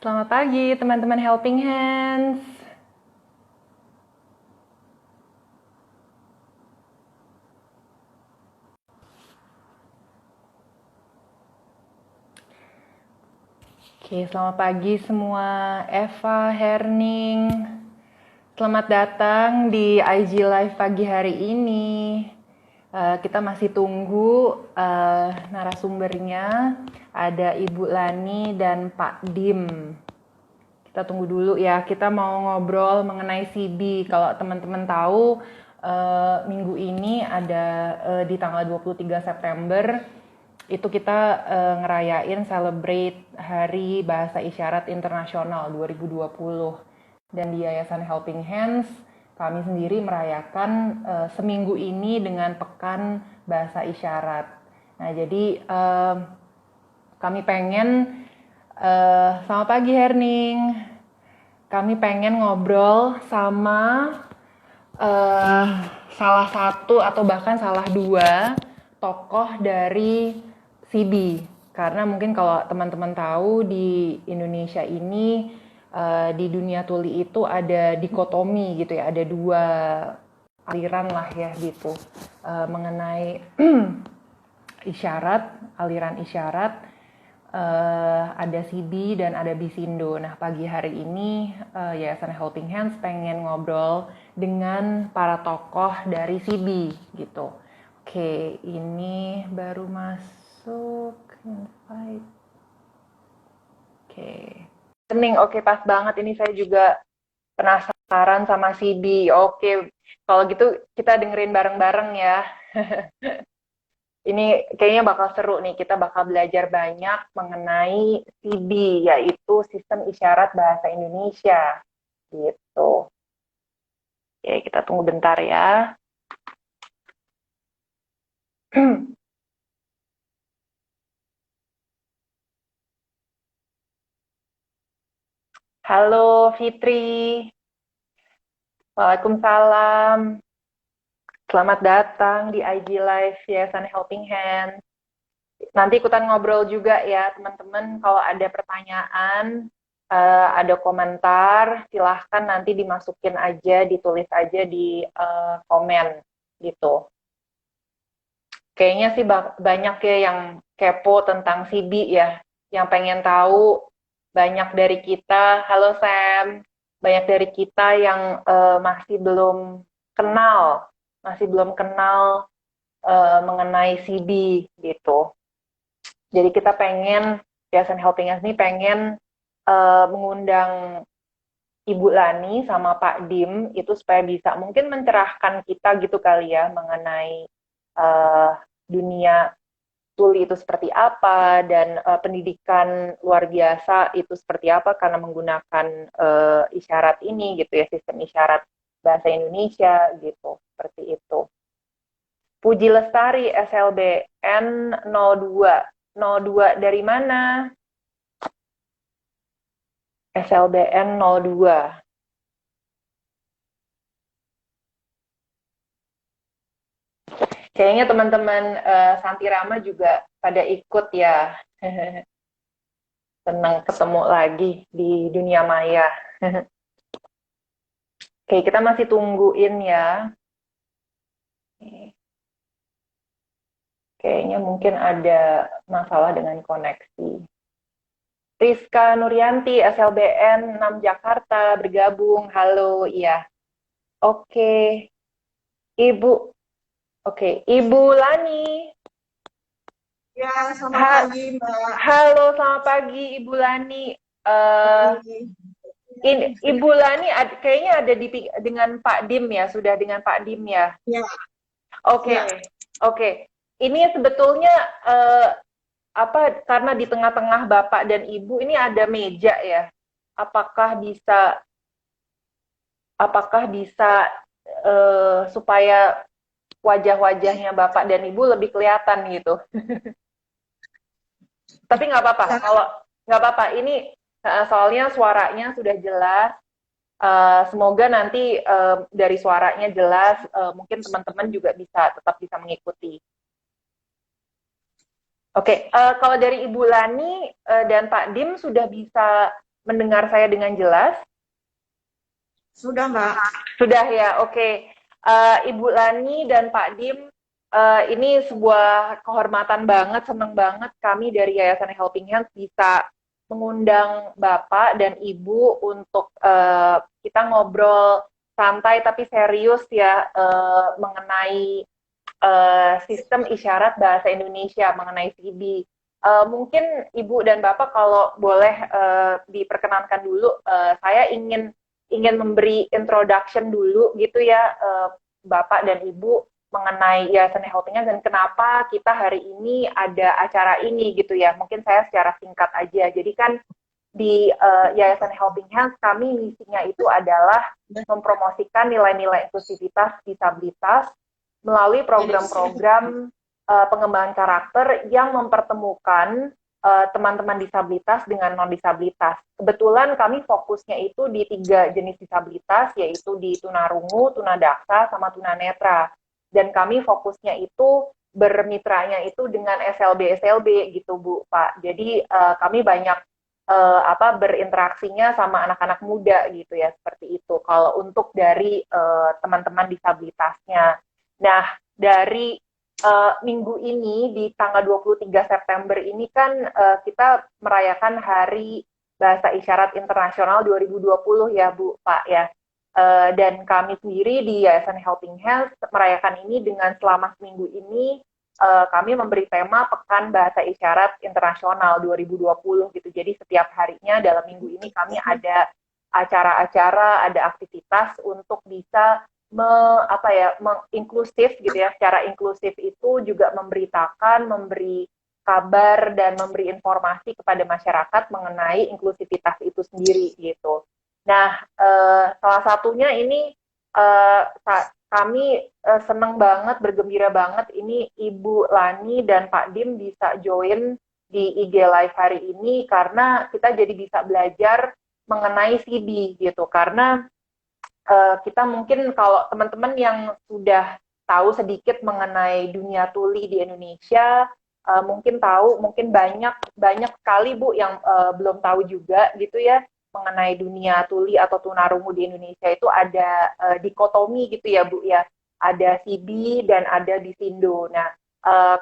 Selamat pagi teman-teman Helping Hands. Oke, selamat pagi semua. Eva, Herning. Selamat datang di IG Live pagi hari ini. Kita masih tunggu narasumbernya. Ada Ibu Lani dan Pak Dim. Kita tunggu dulu ya, kita mau ngobrol mengenai CB. Kalau teman-teman tahu, minggu ini ada di tanggal 23 September, itu kita ngerayain celebrate Hari Bahasa Isyarat Internasional 2020. Dan di Yayasan Helping Hands, kami sendiri merayakan seminggu ini dengan Pekan Bahasa Isyarat. Nah, jadi kami pengen selamat pagi Herning. Kami pengen ngobrol sama salah satu atau bahkan salah dua tokoh dari CB. Karena mungkin kalau teman-teman tahu di Indonesia ini di dunia tuli itu ada dikotomi gitu ya, ada dua aliran lah ya gitu mengenai isyarat, aliran isyarat. Ada CB dan ada Bisindo. Nah, pagi hari ini Yayasan Helping Hands pengen ngobrol dengan para tokoh dari CB gitu. Oke, ini baru masuk invite. Oke. Hening, oke pas banget ini saya juga penasaran sama CB. Oke, kalau gitu kita dengerin bareng-bareng ya. Ini kayaknya bakal seru nih, kita bakal belajar banyak mengenai CB, yaitu Sistem Isyarat Bahasa Indonesia. Gitu. Oke, kita tunggu bentar ya. Halo Fitri, Waalaikumsalam. Selamat datang di IG Live Yayasan Helping Hand. Nanti ikutan ngobrol juga ya teman-teman, kalau ada pertanyaan, ada komentar, silahkan nanti dimasukin aja, ditulis aja di komen gitu. Kayaknya sih banyak ya yang kepo tentang CB ya, yang pengen tahu banyak dari kita. Halo Sam, banyak dari kita yang masih belum kenal mengenai CB gitu. Jadi kita pengen, Yayasan Helping Us ini pengen mengundang Ibu Lani sama Pak Dim itu supaya bisa mungkin mencerahkan kita gitu kali ya mengenai dunia tuli itu seperti apa dan pendidikan luar biasa itu seperti apa karena menggunakan isyarat ini gitu ya, sistem isyarat bahasa Indonesia gitu, seperti itu. Puji Lestari SLBN 02. 02 dari mana? SLBN 02. Kayaknya teman-teman Santirama juga pada ikut ya. Senang ketemu lagi di dunia maya. Oke, kita masih tungguin ya. Kayaknya mungkin ada masalah dengan koneksi. Rizka Nuryanti, SLBN 6 Jakarta, bergabung. Halo, iya. Oke. Ibu, Ibu Lani. Ya, selamat pagi, Mbak. Halo, selamat pagi, Ibu Lani. Ibu Lani kayaknya ada dengan Pak Dim ya, sudah dengan Pak Dim ya. Ya. Oke, Ya. oke. Ini sebetulnya karena di tengah-tengah Bapak dan Ibu ini ada meja ya. Apakah bisa supaya wajah-wajahnya Bapak dan Ibu lebih kelihatan gitu. Tapi nggak apa-apa, kalau nggak apa-apa. Ini soalnya suaranya sudah jelas. Semoga nanti dari suaranya jelas, mungkin teman-teman juga tetap bisa mengikuti. Oke, kalau dari Ibu Lani dan Pak Dim sudah bisa mendengar saya dengan jelas? Sudah, Mbak. Sudah ya, oke. Ibu Lani dan Pak Dim, ini sebuah kehormatan banget, senang banget kami dari Yayasan Helping Hands bisa mengundang Bapak dan Ibu untuk kita ngobrol santai tapi serius ya mengenai sistem isyarat bahasa Indonesia, mengenai CB. Mungkin Ibu dan Bapak kalau boleh diperkenankan dulu, saya ingin memberi introduction dulu gitu ya, Bapak dan Ibu mengenai Yayasan Helping Hands dan kenapa kita hari ini ada acara ini gitu ya. Mungkin saya secara singkat aja. Jadi kan di Yayasan Helping Hands kami misinya itu adalah mempromosikan nilai-nilai inklusivitas disabilitas melalui program-program pengembangan karakter yang mempertemukan teman-teman disabilitas dengan non-disabilitas. Kebetulan kami fokusnya itu di 3 jenis disabilitas, yaitu di tunarungu, tunadaksa, sama tunanetra. Dan kami fokusnya itu bermitranya itu dengan SLB gitu Bu, Pak. Jadi kami banyak berinteraksinya sama anak-anak muda gitu ya, seperti itu. Kalau untuk dari teman-teman disabilitasnya. Nah, dari minggu ini di tanggal 23 September ini kan kita merayakan Hari Bahasa Isyarat Internasional 2020 ya Bu, Pak ya. Dan kami sendiri di Yayasan Helping Hands merayakan ini dengan selama seminggu ini kami memberi tema Pekan Bahasa Isyarat Internasional 2020 gitu. Jadi setiap harinya dalam minggu ini kami ada acara-acara, ada aktivitas untuk bisa inklusif gitu ya, secara inklusif itu juga memberitakan, memberi kabar dan memberi informasi kepada masyarakat mengenai inklusivitas itu sendiri gitu. Nah, salah satunya ini kami senang banget, bergembira banget ini Ibu Lani dan Pak Dim bisa join di IG Live hari ini karena kita jadi bisa belajar mengenai CB gitu, karena kita mungkin kalau teman-teman yang sudah tahu sedikit mengenai dunia tuli di Indonesia, mungkin tahu, mungkin banyak sekali Bu yang belum tahu juga gitu ya mengenai dunia tuli atau tunarungu di Indonesia itu ada dikotomi gitu ya Bu ya, ada CB dan ada Bisindo. Nah,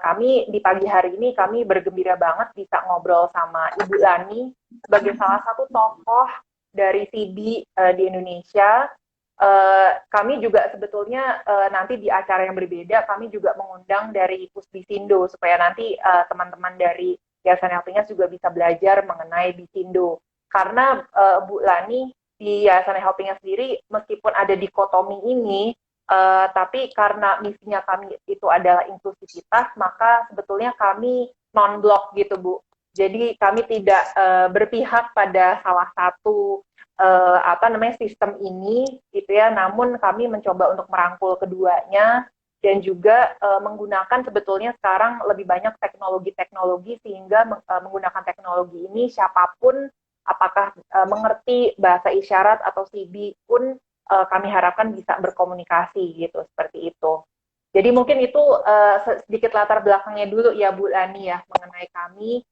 kami di pagi hari ini kami bergembira banget bisa ngobrol sama Ibu Lani sebagai salah satu tokoh dari CB di Indonesia. Kami juga sebetulnya nanti di acara yang berbeda kami juga mengundang dari Pusbisindo supaya nanti teman-teman dari Yayasan Helping Hands juga bisa belajar mengenai Bisindo. Karena Bu Lani di Yayasan Helping Hands sendiri meskipun ada dikotomi ini, tapi karena misinya kami itu adalah inklusivitas, maka sebetulnya kami non-blok gitu Bu. Jadi kami tidak berpihak pada salah satu sistem ini gitu ya, namun kami mencoba untuk merangkul keduanya dan juga menggunakan sebetulnya sekarang lebih banyak teknologi-teknologi sehingga menggunakan teknologi ini siapapun apakah mengerti bahasa isyarat atau CB pun kami harapkan bisa berkomunikasi gitu, seperti itu. Jadi mungkin itu sedikit latar belakangnya dulu ya Bu Lani ya mengenai kami.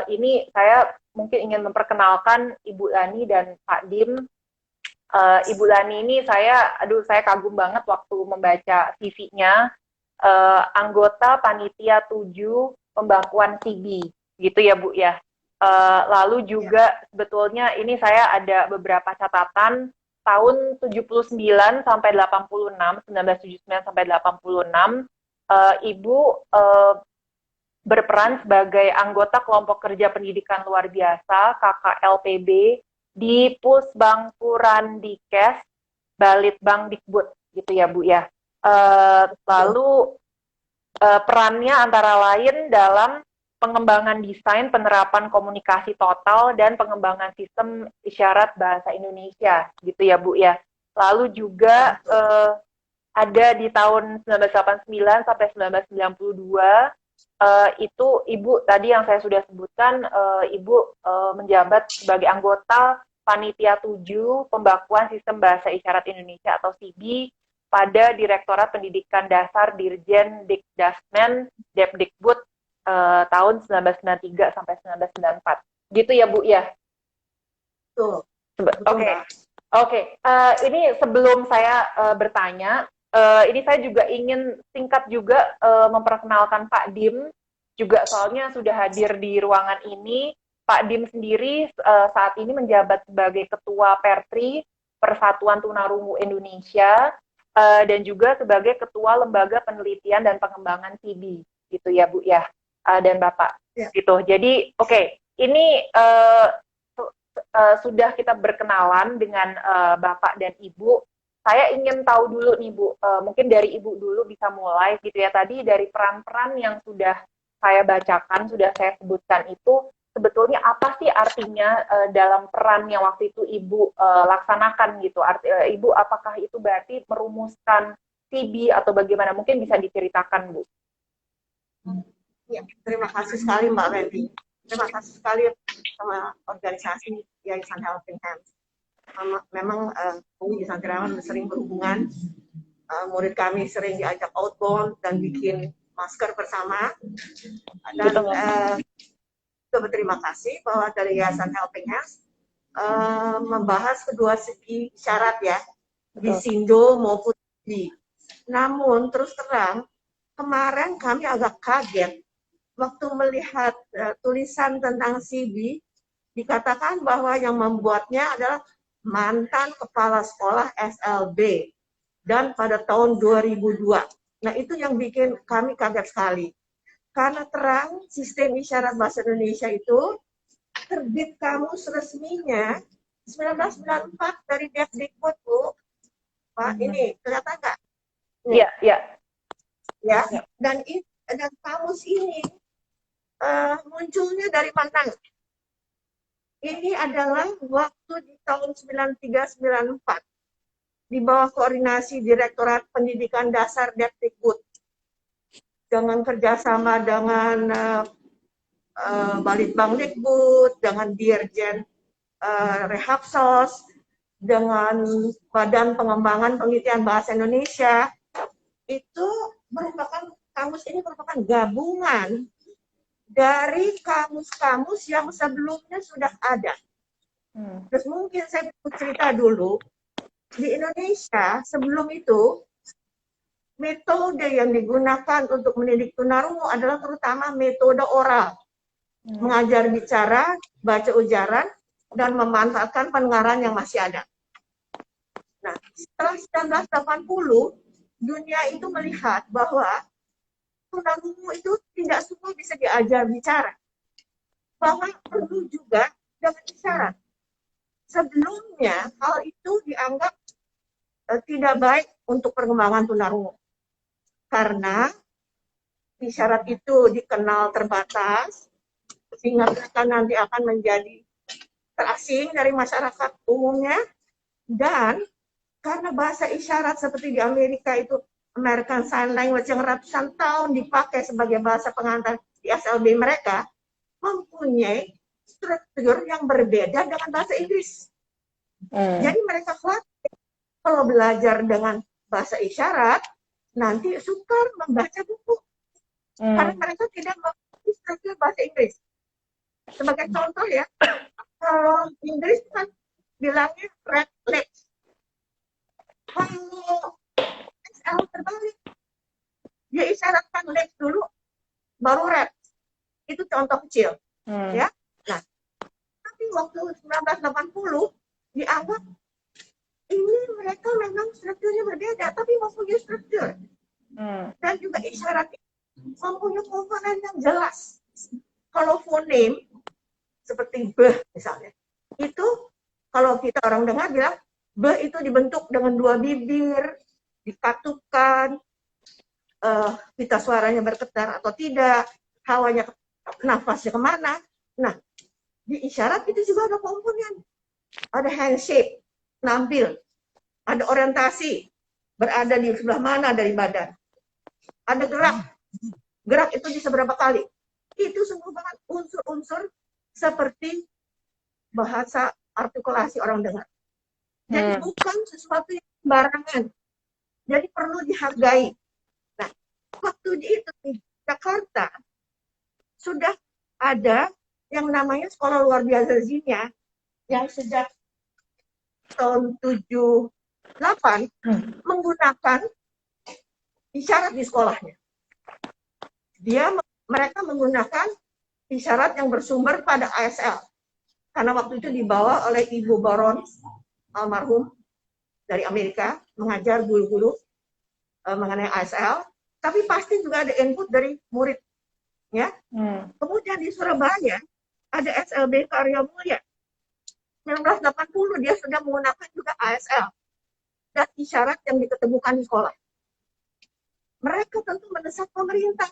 Ini saya mungkin ingin memperkenalkan Ibu Lani dan Pak Dim. Ibu Lani ini saya kagum banget waktu membaca CV-nya. Anggota Panitia 7 Pembangkuan CB, gitu ya Bu ya. Lalu juga sebetulnya ini saya ada beberapa catatan tahun 79 sampai 86, 1979 sampai 86, Ibu berperan sebagai anggota kelompok kerja pendidikan luar biasa KKLPB di Pusbangpurandikes Balitbang Dikbud gitu ya Bu ya. Lalu perannya antara lain dalam pengembangan desain penerapan komunikasi total dan pengembangan sistem isyarat bahasa Indonesia gitu ya Bu ya. Lalu juga ada di tahun 1989 sampai 1992 itu Ibu tadi yang saya sudah sebutkan, Ibu menjabat sebagai anggota Panitia 7 Pembakuan Sistem Bahasa Isyarat Indonesia atau CIBI pada Direktorat Pendidikan Dasar Dirjen Dikdasmen Depdikbud tahun 1993 sampai 1994. Gitu ya Bu ya? Tuh, Oke, betul Mbak. oke. Ini sebelum saya bertanya, ini saya juga ingin singkat juga memperkenalkan Pak Dim, juga soalnya sudah hadir di ruangan ini. Pak Dim sendiri saat ini menjabat sebagai Ketua Pertri, Persatuan Tunarungu Indonesia, dan juga sebagai Ketua Lembaga Penelitian dan Pengembangan TB, gitu ya Bu ya, dan Bapak. Ya. Gitu. Jadi, oke, ini sudah kita berkenalan dengan Bapak dan Ibu. Saya ingin tahu dulu nih Bu, mungkin dari Ibu dulu bisa mulai gitu ya. Tadi dari peran-peran yang sudah saya bacakan, sudah saya sebutkan itu, sebetulnya apa sih artinya dalam peran yang waktu itu Ibu laksanakan gitu? Ibu apakah itu berarti merumuskan TB atau bagaimana? Mungkin bisa diceritakan Bu. Ya, terima kasih sekali Mbak Wendy. Terima kasih sekali sama organisasi Yayasan Helping Hands. Memang di Santriawan sering berhubungan, murid kami sering diajak outbound dan bikin masker bersama. Dan berterima kasih bahwa dari Yayasan Helping Hands membahas kedua segi syarat ya, di Sindo maupun di. Namun terus terang kemarin kami agak kaget waktu melihat tulisan tentang CB, dikatakan bahwa yang membuatnya adalah mantan kepala sekolah SLB dan pada tahun 2002. Nah, itu yang bikin kami kaget sekali. Karena terang sistem isyarat bahasa Indonesia itu terbit kamus resminya 1994 dari Depdikbud, Bu. Pak, ini kelihatan nggak? Iya, iya. Ya, dan kamus ini munculnya dari mana? Ini adalah waktu di tahun 93-94 di bawah koordinasi Direktorat Pendidikan Dasar Depdikbud dengan kerjasama dengan Balitbangdikbud, dengan Dirjen Rehapsos, dengan Badan Pengembangan Penelitian Bahasa Indonesia. Itu kamus ini merupakan gabungan dari kamus-kamus yang sebelumnya sudah ada. Terus mungkin saya cerita dulu, di Indonesia sebelum itu, metode yang digunakan untuk mendidik tunarungu adalah terutama metode oral. Mengajar bicara, baca ujaran, dan memanfaatkan pendengaran yang masih ada. Nah, setelah 1980, dunia itu melihat bahwa tunarungu itu tidak semua bisa diajar bicara. Bahwa perlu juga dengan isyarat. Sebelumnya, hal itu dianggap tidak baik untuk perkembangan tunarungu. Karena isyarat itu dikenal terbatas, sehingga mereka nanti akan menjadi terasing dari masyarakat umumnya, dan karena bahasa isyarat seperti di Amerika itu American Sign Language yang ratusan tahun dipakai sebagai bahasa pengantar di SLB mereka, mempunyai struktur yang berbeda dengan bahasa Inggris. Jadi mereka khawatir kalau belajar dengan bahasa isyarat, nanti sukar membaca buku. Karena mereka tidak memiliki struktur bahasa Inggris. Sebagai contoh ya, kalau Inggris kan bilangnya red legs. Kalau SL terbalik, dia isyaratkan legs dulu, baru red. Itu contoh kecil. Ya. Nah, tapi waktu 1980 dianggap ini mereka memang strukturnya berbeda, tapi mempunyai struktur. Dan juga isyarat mempunyai komponen yang jelas. Kalau fonem, seperti beh misalnya, itu kalau kita orang dengar bilang, beh itu dibentuk dengan dua bibir, dikatukan, kita suaranya bergetar atau tidak, hawanya, nafasnya kemana. Nah, di isyarat itu juga ada komponen. Ada handshake, nampil. Ada orientasi, berada di sebelah mana dari badan. Ada gerak. Gerak itu bisa berapa kali. Itu semua banget unsur-unsur seperti bahasa artikulasi orang dengar. Jadi bukan sesuatu yang sembarangan. Jadi perlu dihargai. Nah, waktu itu di Jakarta sudah ada yang namanya sekolah luar biasa Zinia yang sejak tahun 78 menggunakan isyarat di sekolahnya. Mereka menggunakan isyarat yang bersumber pada ASL. Karena waktu itu dibawa oleh Ibu Baron almarhum dari Amerika mengajar guru-guru mengenai ASL, tapi pasti juga ada input dari murid, ya. Kemudian di Surabaya ada SLB Karya Mulia 1980, dia sudah menggunakan juga ASL dan isyarat yang diketemukan di sekolah. Mereka tentu mendesak pemerintah,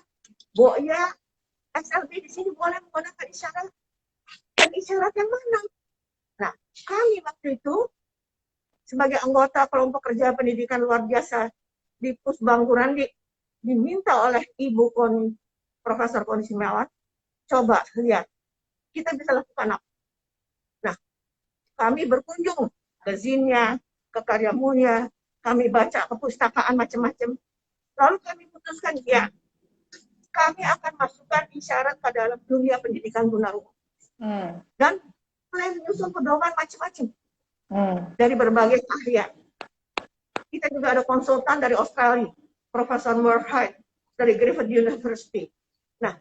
bahwa ya SLB di sini boleh menggunakan isyarat, dan isyarat yang mana? Nah, kami waktu itu sebagai anggota kelompok kerja pendidikan luar biasa di Pusbang Kurandi diminta oleh Ibu Profesor Koni Simewan, coba lihat kita bisa lakukan apa. Nah, kami berkunjung ke Zinnya, ke Karya Mulia, kami baca kepustakaan macam-macam. Lalu kami putuskan, ya, kami akan masukkan isyarat ke dalam dunia pendidikan tunarungu. Dan mulai menyusun pedoman macam-macam dari berbagai keahlian. Kita juga ada konsultan dari Australia, Profesor Murphy dari Griffith University. Nah,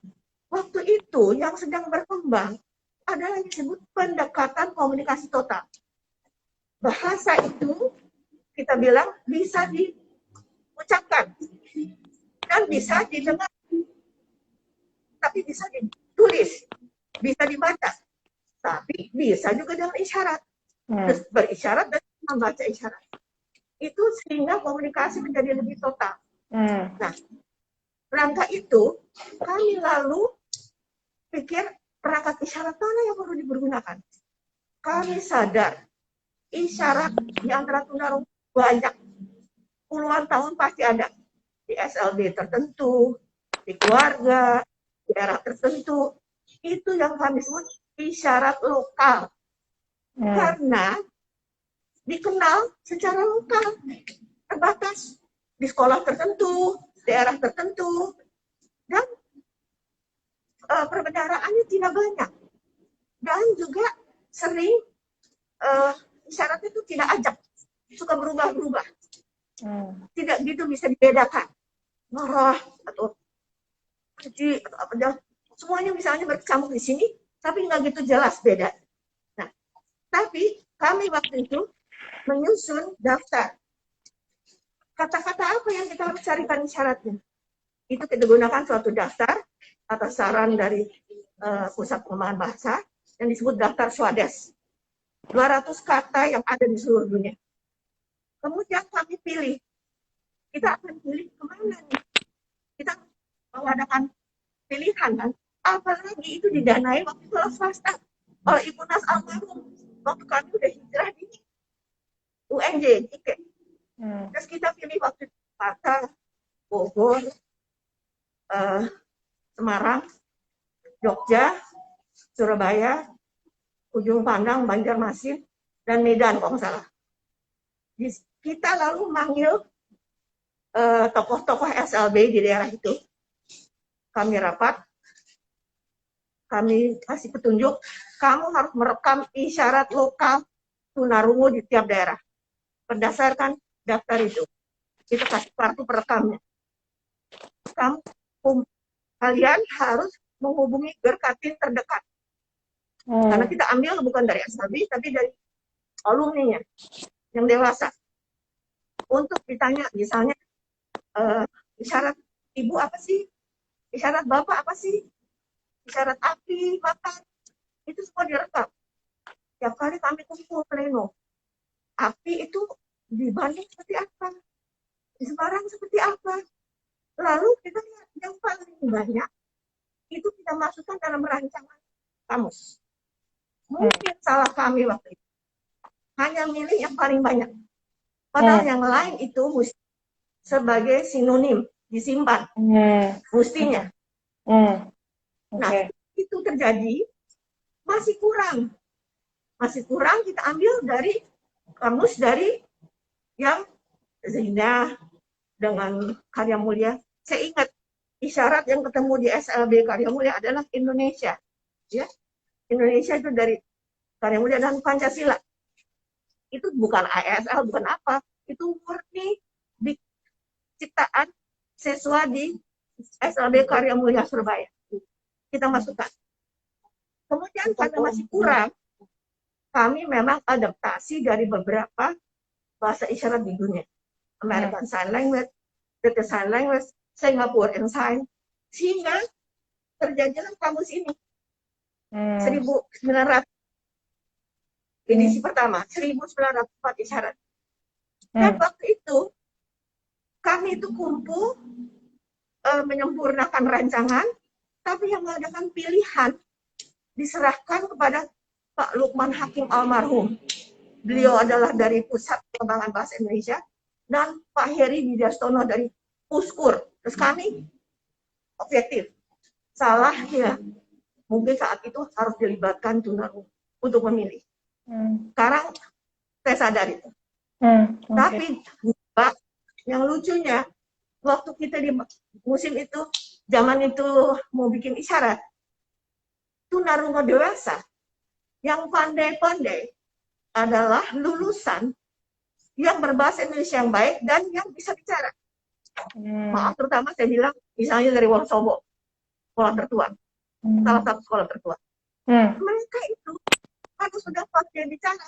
waktu itu yang sedang berkembang adalah yang disebut pendekatan komunikasi total. Bahasa itu kita bilang bisa diucapkan dan bisa didengar, tapi bisa ditulis, bisa dibaca, tapi bisa juga dengan isyarat. Terus berisyarat dan membaca isyarat. Itu sehingga komunikasi menjadi lebih total. Nah, rangka itu kami lalu pikir perangkat isyarat mana yang perlu dipergunakan. Kami sadar isyarat di antara tunarungu banyak, puluhan tahun pasti ada di SLB tertentu, di keluarga, di daerah tertentu. Itu yang kami sebut isyarat lokal. Karena dikenal secara lokal, terbatas di sekolah tertentu, daerah tertentu, dan perbedaraannya tidak banyak. Dan juga sering isyarat itu tidak ajak, suka berubah-ubah. Tidak gitu bisa dibedakan. Marah atau keji atau apa, semuanya misalnya berkecamuk di sini, tapi nggak gitu jelas beda. Nah, tapi kami waktu itu menyusun daftar kata-kata apa yang kita harus carikan isyaratnya. Itu kita gunakan suatu daftar atas saran dari Pusat Pengembangan Bahasa yang disebut daftar Swades. 200 kata yang ada di seluruh dunia. Kemudian kami pilih. Kita akan pilih kemana nih? Kita mengadakan pilihan kan. Apalagi itu didanai waktu itu oleh swasta. Oleh Ibu Nas almarhum. Waktu kami udah hijrah di UNJ. Terus kita pilih waktu itu Jakarta, Bogor, Semarang, Jogja, Surabaya, Ujung Pandang, Banjarmasin, dan Medan kalau nggak salah. Kita lalu manggil tokoh-tokoh SLB di daerah itu. Kami rapat, kami kasih petunjuk, kamu harus merekam isyarat lokal tunarungu di tiap daerah. Berdasarkan daftar itu. Kita kasih kartu perekamnya. Kalian harus menghubungi Gerkatin terdekat. Karena kita ambil bukan dari SLB, tapi dari alumninya yang dewasa. Untuk ditanya, misalnya, isyarat ibu apa sih? Isyarat bapak apa sih? Isyarat api, makan. Itu semua direkam. Tiap kali kami kumpul pleno. Api itu di Bandung seperti apa? Di Semarang seperti apa? Lalu kita lihat yang paling banyak itu kita masukkan dalam rancangan kamus. Mungkin salah kami waktu itu. Hanya milih yang paling banyak. Padahal yang lain itu mesti sebagai sinonim disimpan. Mestinya. Nah, itu terjadi masih kurang. Masih kurang kita ambil dari kamus dari yang Zina dengan Karya Mulia. Saya ingat isyarat yang ketemu di SLB Karya Mulia adalah Indonesia. Ya. Indonesia itu dari Karya Mulia dan Pancasila. Itu bukan ASL, bukan apa. Itu murni ciptaan siswa di SLB Karya Mulia Surabaya. Kita masukkan. Kemudian karena masih kurang, kami memang adaptasi dari beberapa bahasa isyarat di dunia. American Sign Language, British Sign Language, Singapore Sign, sehingga terjadilah kamus ini. 1900 edisi pertama, 1904 isyarat. Dan waktu itu kami itu kumpul menyempurnakan rancangan, tapi yang mengadakan pilihan diserahkan kepada Pak Lukman Hakim almarhum. Beliau adalah dari Pusat Pengembangan Bahasa Indonesia dan Pak Heri Widiastono dari Puskur. Terus kami objektif. Salah ya. Mungkin saat itu harus dilibatkan tunarungu untuk memilih. Sekarang saya sadar itu. Tapi Pak, yang lucunya waktu kita di musim itu, zaman itu mau bikin isyarat, tunarungu dewasa yang pandai-pandai adalah lulusan yang berbahasa Indonesia yang baik dan yang bisa bicara. Maaf, terutama saya bilang, misalnya dari Wonosobo, sekolah tertua, salah satu sekolah tertua. Mereka itu kalau sudah pakai bicara,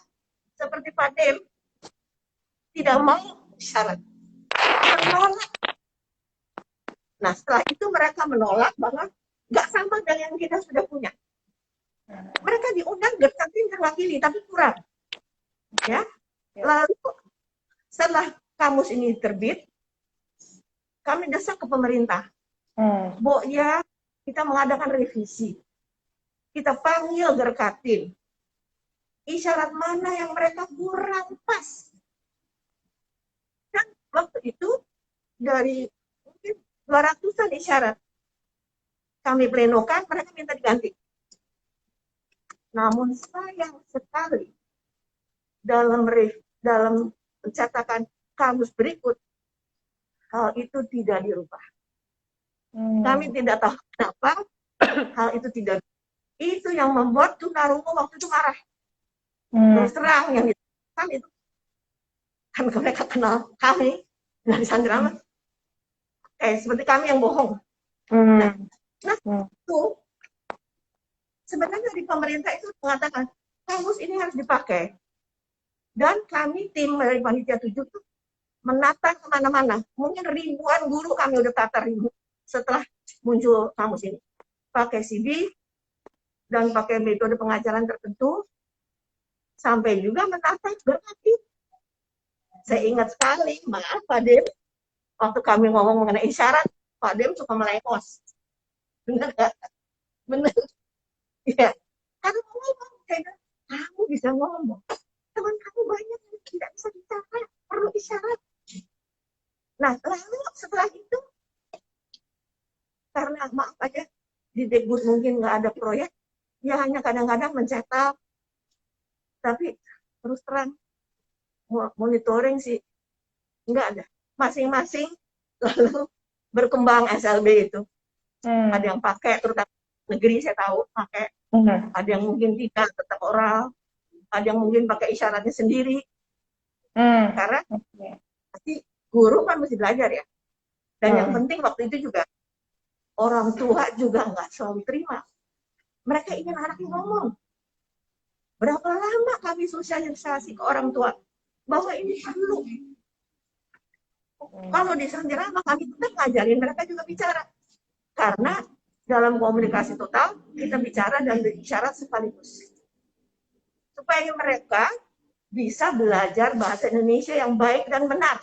seperti Pak Dem, tidak mau isyarat. Menolak. Nah, setelah itu mereka menolak bahwa nggak sama dengan yang kita sudah punya. Mereka diundang tapi terwakili, tapi kurang. Ya. Lalu setelah kamus ini terbit, kami desak ke pemerintah. Bu, ya kita mengadakan revisi. Kita panggil Gerkatin. Isyarat mana yang mereka kurang pas. Dan waktu itu dari mungkin 200-an isyarat kami plenokan, mereka minta diganti. Namun sayang sekali dalam mencetakan kamus berikut, hal itu tidak dirubah. Kami tidak tahu kenapa hal itu tidak. Itu yang membuat tunarungu waktu itu marah. Terus terang yang kan itu kan mereka kenal kami dari Sandrama. Seperti kami yang bohong. Nah itu sebenarnya dari pemerintah itu mengatakan kamus ini harus dipakai. Dan kami tim dari panitia 7 itu menata kemana-mana. Mungkin ribuan guru kami udah tata setelah muncul kamus ini. Pakai CD dan pakai metode pengajaran tertentu. Sampai juga menata Gerkatin. Saya ingat sekali, maaf Pak Dem, waktu kami ngomong mengenai isyarat, Pak Dem suka melengos. Benar nggak? Benar. Ya. Karena ngomong, kamu bisa ngomong. Teman kamu banyak yang tidak bisa bicara, perlu isyarat. Nah, lalu setelah itu, karena maaf aja, di Dikbud mungkin nggak ada proyek, ya hanya kadang-kadang mencetak, tapi terus terang, monitoring sih, nggak ada. Masing-masing lalu berkembang SLB itu. Ada yang pakai, terutama negeri saya tahu pakai. Ada yang mungkin tidak, tetap oral. Ada yang mungkin pakai isyaratnya sendiri. Karena pasti guru kan mesti belajar ya. Dan yang penting waktu itu juga orang tua juga nggak selalu terima. Mereka ingin anaknya ngomong. Berapa lama kami sosialisasi ke orang tua bahwa ini perlu. Kalau di Sandrama kami tetap ngajarin mereka juga bicara. Karena dalam komunikasi total kita bicara dan bicara sekaligus. Supaya mereka bisa belajar bahasa Indonesia yang baik dan benar.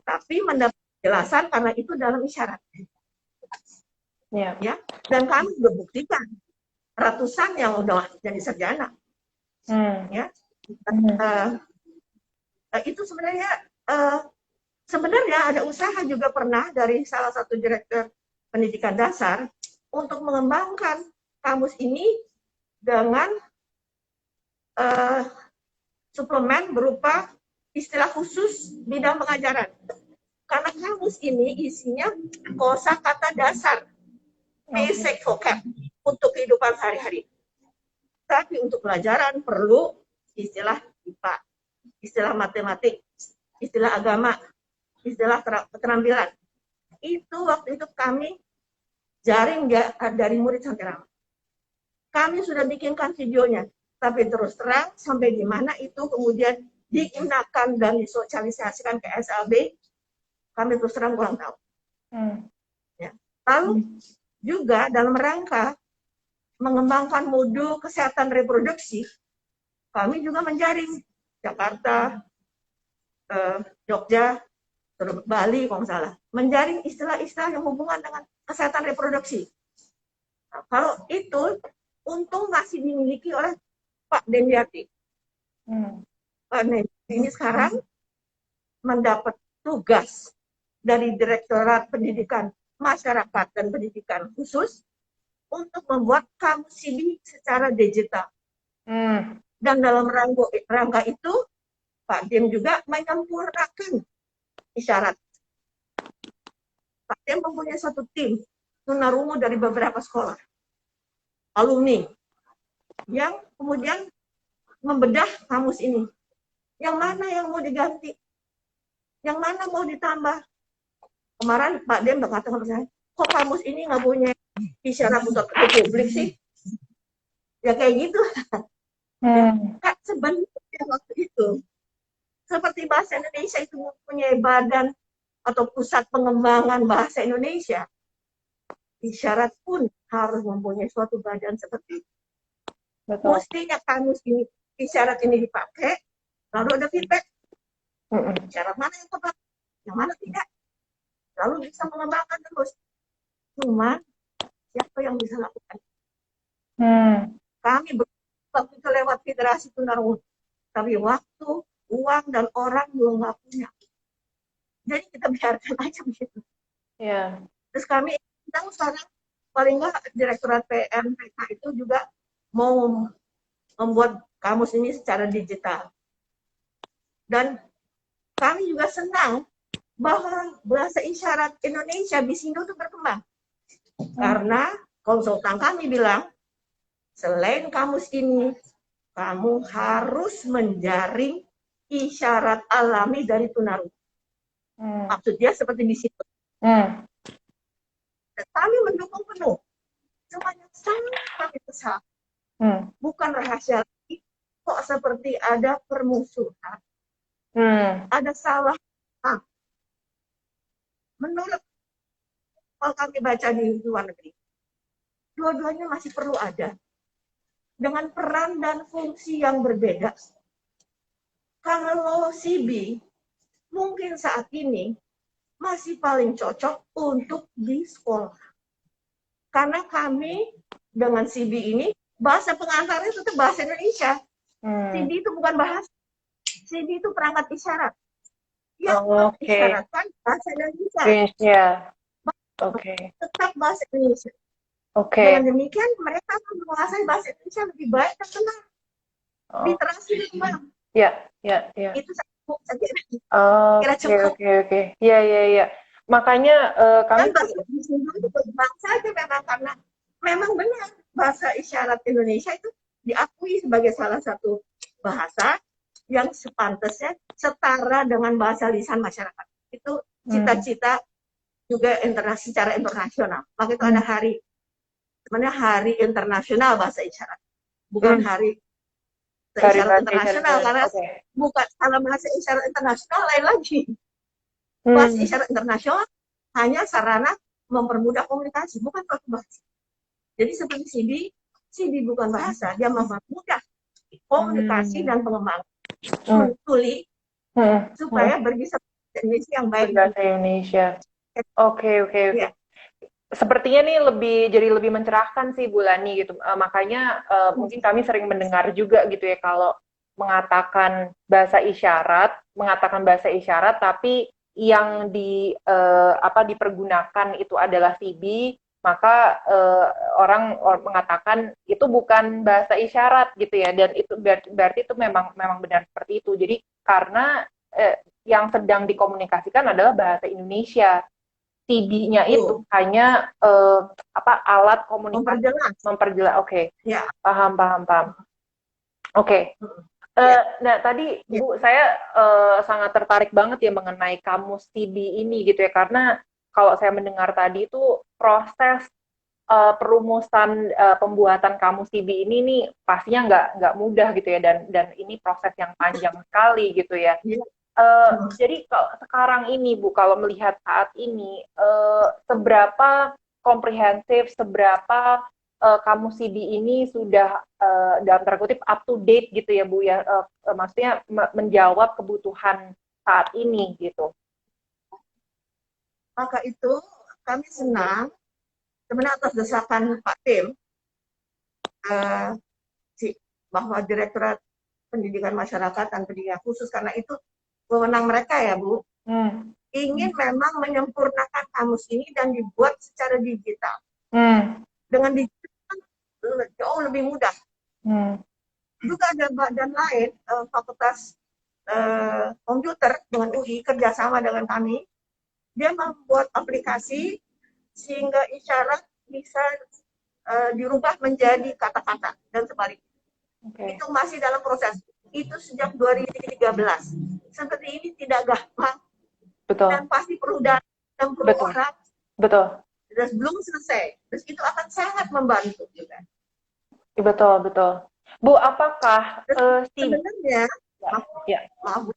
Tapi mendapat penjelasan karena itu dalam isyarat. Ya. Dan kami juga buktikan ratusan yang udah jadi sarjana. Ya. Itu sebenarnya ada usaha juga pernah dari salah satu direktur pendidikan dasar untuk mengembangkan kamus ini dengan suplemen berupa istilah khusus bidang pengajaran. Karena kamus ini isinya kosakata dasar, basic vocab untuk kehidupan sehari-hari. Tapi untuk pelajaran perlu istilah IPA, istilah matematik, istilah agama, istilah keterampilan. Itu waktu itu kami jaring dari murid sampai ramah. Kami sudah bikinkan videonya, tapi terus terang sampai di mana itu kemudian digunakan dan disosialisasikan ke SLB, kami terus terang kurang tahu. Ya. Lalu juga dalam rangka mengembangkan modul kesehatan reproduksi, kami juga menjaring Jakarta, Jogja, Bali kalau nggak salah, menjaring istilah-istilah yang hubungan dengan kesehatan reproduksi. Nah, kalau itu untung masih dimiliki oleh Pak Dendiati. Pak Dendiati ini sekarang mendapat tugas dari Direktorat Pendidikan Masyarakat dan Pendidikan Khusus untuk membuat kamus CB secara digital. Dan dalam rangka itu, Pak Dim juga menyempurnakan isyarat. Pak Dim mempunyai satu tim tunarungu dari beberapa sekolah, alumni, yang kemudian membedah kamus ini. Yang mana yang mau diganti? Yang mana mau ditambah? Kemarin Pak Dim berkata sama saya, kok kamus ini nggak punya isyarat untuk publik sih? Ya kayak gitu. Kan sebenarnya waktu itu, seperti bahasa Indonesia itu mempunyai badan atau pusat pengembangan bahasa Indonesia, isyarat pun harus mempunyai suatu badan seperti itu. Betul. Mestinya kamus ini, isyarat ini dipakai, lalu ada feedback. Isyarat mana yang tepat, yang mana tidak. Lalu bisa mengembangkan terus. Cuma, siapa yang bisa lakukan? Kami waktu itu lewat Federasi Tunarungu, tapi waktu, uang, dan orang belum nggak punya. Jadi kita biarkan aja begitu. Yeah. Terus kami sekarang paling nggak Direktorat PMPK itu juga mau membuat kamus ini secara digital. Dan kami juga senang bahwa bahasa isyarat Indonesia Bisindo itu berkembang. Karena konsultan kami bilang, selain kamus ini, kamu harus menjaring isyarat alami dari tunarungu. Maksudnya seperti di situ. Kami mendukung penuh. Semuanya sangat kami kesal. Bukan rahasia lagi, kok seperti ada permusuhan. Ada salah. Menurut kalau kami baca di luar negeri, dua-duanya masih perlu ada. Dengan peran dan fungsi yang berbeda. Kalau CB mungkin saat ini masih paling cocok untuk di sekolah. Karena kami dengan CB ini, bahasa pengantarnya itu bahasa Indonesia. CB itu bukan bahasa. CB itu perangkat isyarat. Yang mengisyaratkan bahasa Indonesia. Tetap bahasa Indonesia. Dengan demikian, mereka akan menguasai bahasa Indonesia lebih baik dan tenang. Literasi lebih baik. Itu kira cukup. Iya. Makanya kami bahasa Indonesia itu berkembang saja memang karena memang benar bahasa isyarat Indonesia itu diakui sebagai salah satu bahasa yang sepantasnya setara dengan bahasa lisan masyarakat. Itu cita-cita juga secara internasional. Maka itu ada hari, sebenarnya Hari Internasional Bahasa Isyarat, bukan Hari Isyarat Internasional, karena bukan salah bahasa isyarat internasional lain lagi. Bahasa isyarat internasional hanya sarana mempermudah komunikasi, bukan suatu bahasa. Jadi seperti CB bukan bahasa, dia mempermudah komunikasi dan pengembangan tuli supaya berbisa Indonesia yang baik. Bahasa Indonesia. Oke. Ya. Sepertinya nih jadi lebih mencerahkan sih Bu Lani gitu. Makanya mungkin kami sering mendengar juga gitu ya kalau mengatakan bahasa isyarat tapi yang dipergunakan itu adalah CB, maka orang mengatakan itu bukan bahasa isyarat gitu ya, dan itu berarti itu memang benar seperti itu. Jadi karena yang sedang dikomunikasikan adalah bahasa Indonesia. CB-nya itu Betul. hanya alat komunikasi Memperjelas. memperjelas. Oke, Ya. paham. Oke. Ya. Nah, tadi Ya. Bu, saya sangat tertarik banget ya mengenai kamus CB ini gitu ya, karena kalau saya mendengar tadi itu proses perumusan pembuatan kamus CB ini nih pastinya nggak mudah gitu ya, dan ini proses yang panjang sekali gitu ya. Ya. Jadi kalau sekarang ini Bu, kalau melihat saat ini, seberapa komprehensif, seberapa kamu CD ini sudah dalam tanda kutip up to date gitu ya Bu ya, maksudnya menjawab kebutuhan saat ini gitu. Maka itu kami senang sebenarnya atas desakan Pak Tim eh, bahwa Direktorat Pendidikan Masyarakat dan Pendidikan Khusus, karena itu wewenang mereka ya Bu, ingin memang menyempurnakan kamus ini dan dibuat secara digital. Dengan digital jauh lebih mudah. Juga ada badan lain, Fakultas Komputer dengan UI kerjasama dengan kami, dia membuat aplikasi sehingga isyarat bisa dirubah menjadi kata-kata dan sebaliknya. Itu masih dalam proses. Itu sejak 2013. Seperti ini tidak gampang. Betul. Dan pasti perlu dana dan perlu orang. Betul. Dan belum selesai. Terus itu akan sangat membantu juga. Betul. Bu, apakah sebenarnya maaf,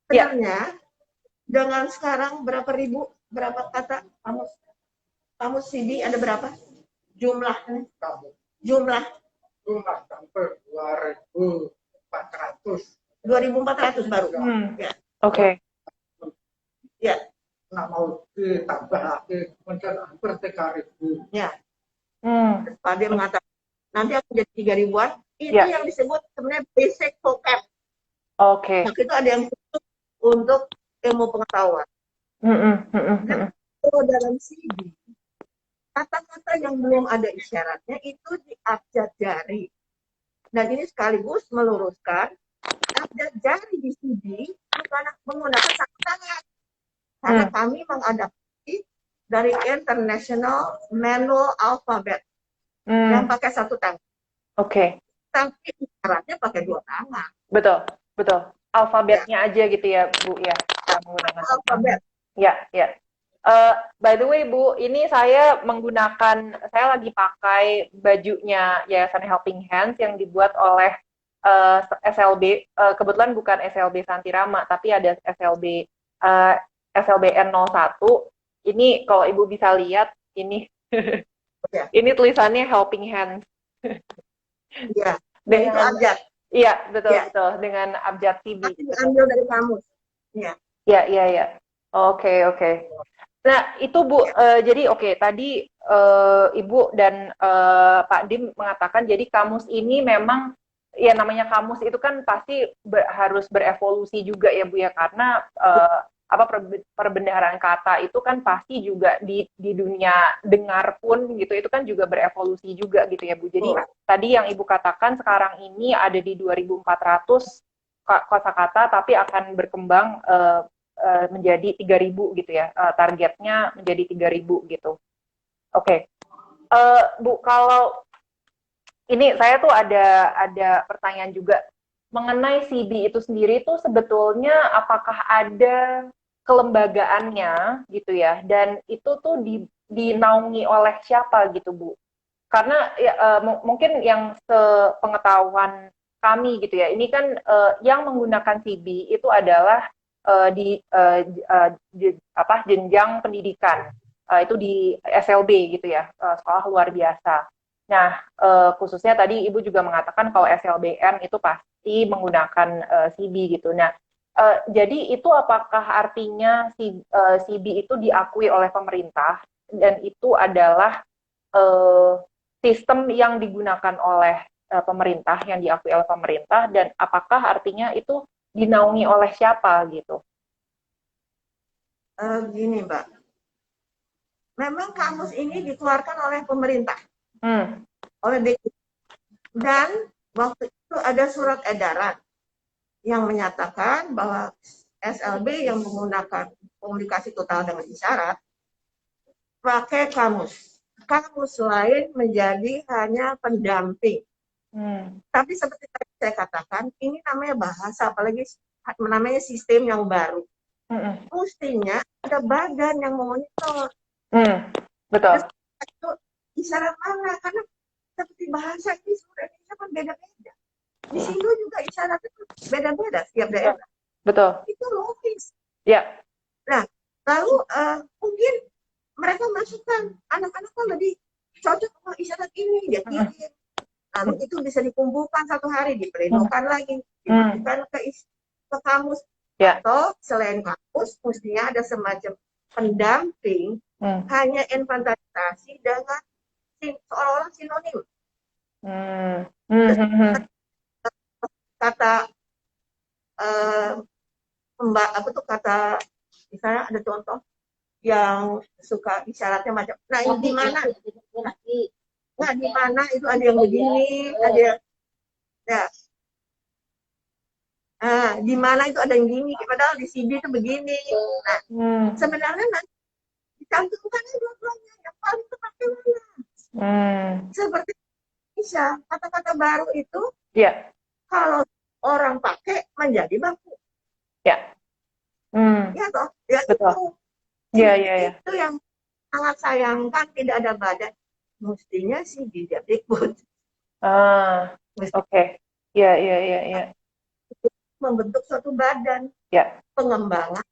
sebenarnya dengan sekarang berapa kata kamus CD ada berapa? Jumlah sampai 2.400 baru. Ya. Oke. Ya. Nggak mau ditambah lagi, mungkin hampir 3.000. Ya. Pak Dia mengatakan nanti akan jadi 3.000-an. Itu yang disebut sebenarnya basic vocab. Oke. Nah, itu ada yang khusus untuk ilmu pengetahuan. Dan kalau dalam CD, kata-kata yang belum ada isyaratnya itu di abjad jari. Dan ini sekaligus meluruskan abjad jari di CD bukan menggunakan satu tangan. Karena kami mengadaptasi dari International Manual Alphabet yang pakai satu tangan. Oke. Tapi isyaratnya pakai dua tangan. Betul. Alfabetnya aja gitu ya, Bu ya. Menggunakan alfabet. Ya. By the way, Bu, ini saya lagi pakai bajunya Yayasan Helping Hands yang dibuat oleh SLB. Kebetulan bukan SLB Santirama, tapi ada SLBN 01. Ini kalau Ibu bisa lihat, ini ini tulisannya Helping Hands. Iya. Dengan abjad. Iya, betul. Dengan abjad CB. Tapi diambil dari kamus. Iya. Oke. Nah, itu Bu, jadi tadi Ibu dan Pak Dim mengatakan jadi kamus ini memang ya namanya kamus itu kan pasti harus berevolusi juga ya Bu ya, karena perbendaharaan kata itu kan pasti juga di dunia dengar pun gitu, itu kan juga berevolusi juga gitu ya Bu. Jadi tadi yang Ibu katakan sekarang ini ada di 2.400 kosakata, tapi akan berkembang menjadi 3.000 gitu ya, targetnya menjadi 3.000 gitu. Oke. Bu, kalau ini saya tuh ada pertanyaan juga mengenai CB itu sendiri itu sebetulnya apakah ada kelembagaannya gitu ya, dan itu tuh dinaungi oleh siapa gitu Bu? Karena ya, mungkin yang sepengetahuan kami gitu ya, ini kan yang menggunakan CB itu adalah jenjang pendidikan, itu di SLB gitu ya, sekolah luar biasa. Nah, khususnya tadi Ibu juga mengatakan kalau SLBN itu pasti menggunakan CB gitu. Nah, jadi itu apakah artinya CB itu diakui oleh pemerintah dan itu adalah sistem yang digunakan oleh pemerintah, yang diakui oleh pemerintah, dan apakah artinya itu dinaungi oleh siapa gitu? Gini Mbak, memang kamus ini dikeluarkan oleh pemerintah, oleh DKI, dan waktu itu ada surat edaran yang menyatakan bahwa SLB yang menggunakan komunikasi total dengan isyarat pakai kamus. Kamus lain menjadi hanya pendamping. Tapi seperti tadi saya katakan, ini namanya bahasa, apalagi namanya sistem yang baru. Mestinya ada badan yang memonitor. Betul. Itu isyarat mana? Karena seperti bahasa ini seluruh Indonesia kan beda-beda. Di sini juga isyarat itu beda-beda setiap daerah. Betul. Itu logis. Ya. Nah, lalu mungkin mereka masukkan anak-anak kan lebih cocok sama isyarat ini, dia kirim. Lalu itu bisa dikumpulkan satu hari, diplenokan lagi, dimasukkan ke kamus. Ya. Atau selain kamus, mestinya ada semacam pendamping, hanya inventarisasi dengan seolah-olah sinonim. Kata kata misalnya ada contoh yang suka isyaratnya macam, nah ini di mana? Nah di mana itu ada yang begini, ada yang, ya. Nah, di mana itu ada yang gini, padahal di CD itu begini. Nah, sebenarnya nanti dicantumkan dua-duanya yang paling tepat mana. Seperti Indonesia, kata-kata baru itu, kalau orang pakai menjadi baku. Ya toh, ya betul. Itu yang sangat sayangkan, tidak ada badan. Mestinya sih Dikbud. Oke. Ya. Membentuk suatu badan pengembangan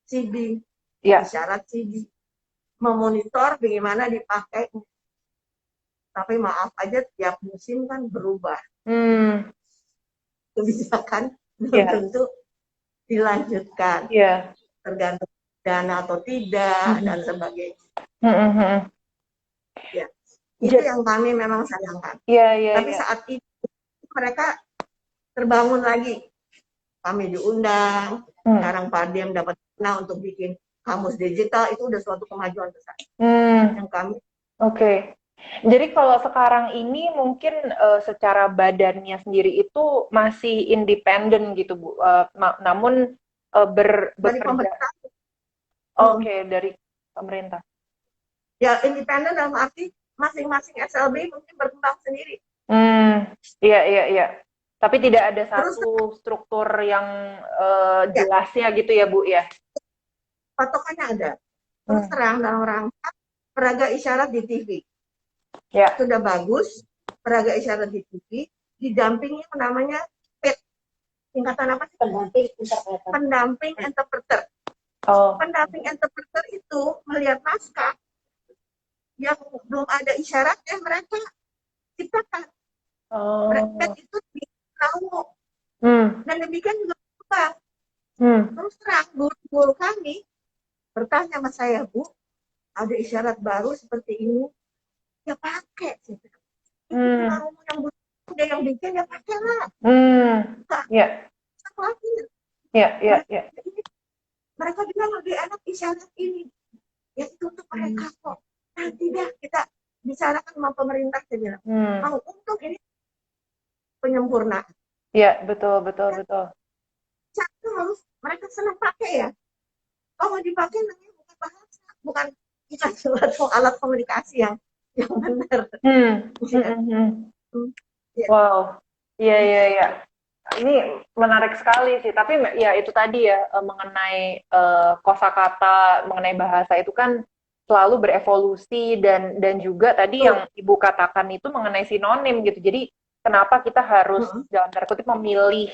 CD, isyarat CD, memonitor bagaimana dipakai. Tapi maaf aja, tiap musim kan berubah. Kebijakan belum tentu dilanjutkan, tergantung dana atau tidak dan sebagainya. Ya, itu yang kami memang sayangkan. Tapi saat itu mereka terbangun lagi. Kami diundang, sekarang Pak Diem dapat dana untuk bikin kamus digital, itu udah suatu kemajuan besar. Yang kami. Oke. Jadi kalau sekarang ini mungkin secara badannya sendiri itu masih independen gitu Bu, namun dari pemerintah. Oke, dari pemerintah. Ya independen dalam arti masing-masing SLB mungkin berkembang sendiri. Iya. Tapi tidak ada satu struktur yang jelasnya gitu ya Bu ya? Patokannya ada. Terus terang dalam rangka peraga isyarat di TV. Sudah bagus, peraga isyarat di TV, didampingi namanya PET. Singkatan apa sih? Pendamping interpreter. Pendamping interpreter itu melihat naskah yang belum ada isyaratnya, mereka ciptakan. Mereka itu tahu. Dan demikian juga berubah. Terus terang, guru kami bertanya sama saya, Bu, ada isyarat baru seperti ini, ya pakai. Kalau yang udah yang bikin, ya pakailah. Iya. Mereka bilang lebih enak isyarat ini. Ya itu untuk mereka kok. Nah, tidak, kita bicarakan sama pemerintah, saya bilang. Mau untuk ini penyempurnaan. Iya, betul. Satu harus mereka senang pakai ya. Kalau dipakai namanya bukan bahasa, bukan suatu alat komunikasi yang benar. Wow, iya. Ini menarik sekali sih. Tapi ya itu tadi ya mengenai kosakata, mengenai bahasa itu kan selalu berevolusi dan juga tadi yang Ibu katakan itu mengenai sinonim gitu. Jadi kenapa kita harus dalam tanda kutip memilih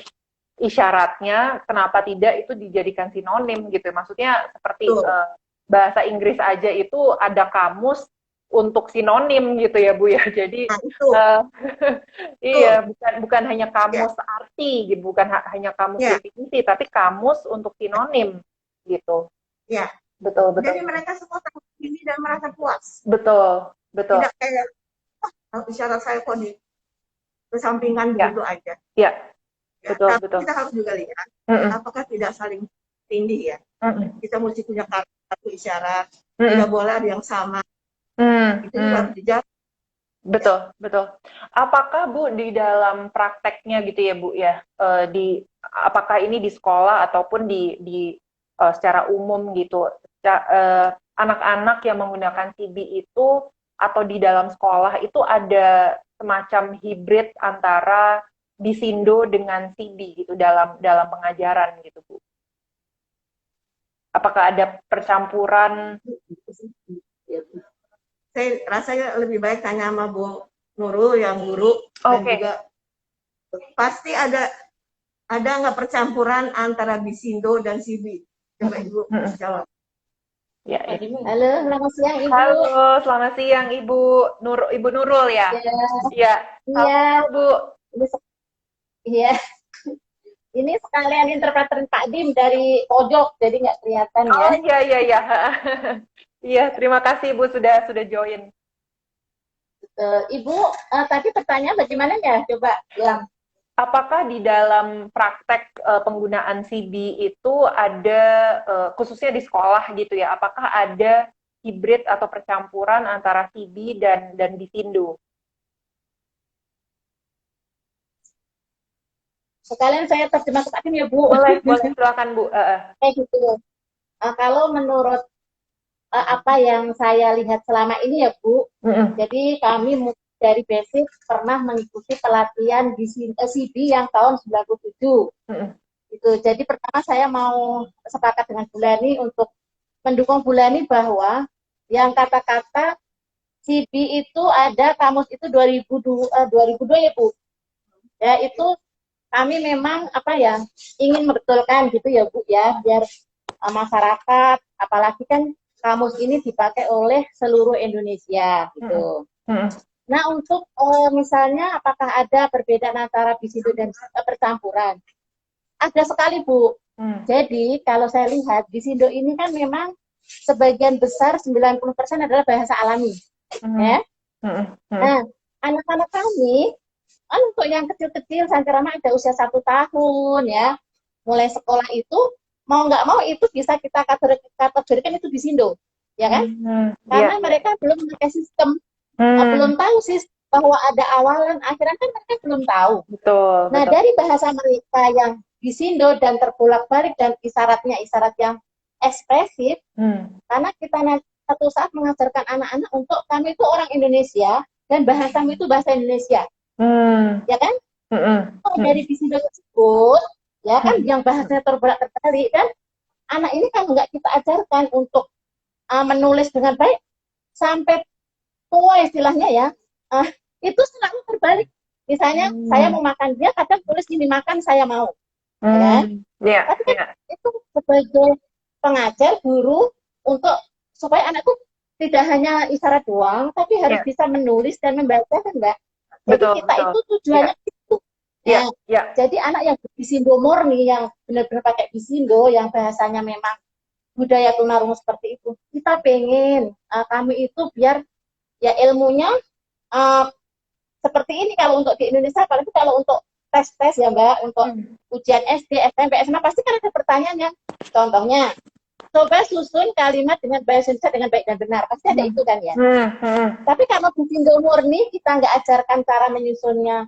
isyaratnya, kenapa tidak itu dijadikan sinonim gitu. Maksudnya seperti bahasa Inggris aja itu ada kamus untuk sinonim gitu ya Bu ya. Jadi iya, bukan hanya kamus arti gitu, bukan hanya kamus definisi, tapi kamus untuk sinonim gitu. Iya. Betul. Jadi mereka semua terpilih dan merasa puas. Betul. Tidak kayak isyarat saya kok kesampingan begitu aja. Iya. Betul. Kita harus juga lihat apakah tidak saling tindih ya. Kita mesti punya satu isyarat, tidak boleh ada yang sama. Itu juga harus dijaga. Betul. Apakah Bu di dalam prakteknya gitu ya Bu ya, apakah ini di sekolah ataupun di secara umum gitu, anak-anak yang menggunakan CB itu atau di dalam sekolah itu ada semacam hibrid antara Bisindo dengan CB gitu dalam pengajaran gitu Bu. Apakah ada percampuran? Saya rasanya lebih baik tanya sama Bu Nurul yang guru, dan Oke. juga pasti ada nggak percampuran antara Bisindo dan CB? Coba Ibu jawab. Ya, ya. Halo, selamat siang Ibu. Halo, selamat siang Ibu Nurul ya. Ya, Iya. iya. Halo Bu. Iya. Ini sekalian interpreter Pak Dim dari pojok, jadi nggak kelihatan ya. Oh iya iya iya. Iya, terima kasih Bu sudah join. Ibu, tadi pertanyaan bagaimana ya? Coba bilang. Apakah di dalam praktek penggunaan CB itu ada khususnya di sekolah gitu ya? Apakah ada hibrid atau percampuran antara CB dan Bisindo? Sekalian saya terjemah ke Pak Dim ya Bu. Boleh silakan Bu. Kayak gitu. Kalau menurut apa yang saya lihat selama ini ya Bu, jadi kami dari basic pernah mengikuti pelatihan di CB yang tahun 97. Gitu. Jadi pertama saya mau sepakat dengan Bulani untuk mendukung Bulani bahwa yang kata-kata CB itu ada kamus itu 2002 ya Bu. Ya itu kami memang ingin membetulkan gitu ya Bu ya, biar masyarakat, apalagi kan kamus ini dipakai oleh seluruh Indonesia gitu. Nah untuk misalnya apakah ada perbedaan antara Bisindo dan percampuran? Ada sekali Bu. Jadi kalau saya lihat Bisindo ini kan memang sebagian besar 90% adalah bahasa alami, ya. Nah anak-anak kami untuk yang kecil-kecil sampai ramah ada usia 1 tahun ya, mulai sekolah itu mau nggak mau itu bisa kita kategorikan itu Bisindo, ya kan? Karena mereka belum pakai sistem, belum tahu sih bahwa ada awalan, akhiran kan mereka belum tahu. Betul. Nah dari bahasa mereka yang Bisindo dan terbolak-balik dan isyaratnya isyarat yang ekspresif, karena kita nanti satu saat mengajarkan anak-anak untuk kami itu orang Indonesia dan bahasamu itu bahasa Indonesia. Ya kan? Dari Bisindo tersebut, ya kan, yang bahasanya terbolak-balik, dan anak ini kan nggak kita ajarkan untuk menulis dengan baik sampai tua istilahnya ya, itu selalu terbalik. Misalnya saya mau makan, dia kadang tulis gini, makan saya mau, ya kan? Tapi kan itu sebagai pengajar, guru, untuk supaya anakku tidak hanya isyarat doang, tapi harus bisa menulis dan membaca kan Mbak. Jadi kita itu tujuannya itu. Jadi anak yang Bisindo murni, yang benar-benar pakai Bisindo, yang bahasanya memang budaya tunarungu seperti itu, kita pengen kami itu biar ya ilmunya seperti ini. Kalau untuk di Indonesia, apalagi kalau untuk tes ya Mbak, untuk ujian SD, SMP, SMA pasti kan ada pertanyaannya. Contohnya, coba susun kalimat dengan bahasa Indonesia dengan baik dan benar, pasti ada itu kan ya. Tapi kalau Bisindo murni kita nggak ajarkan cara menyusunnya,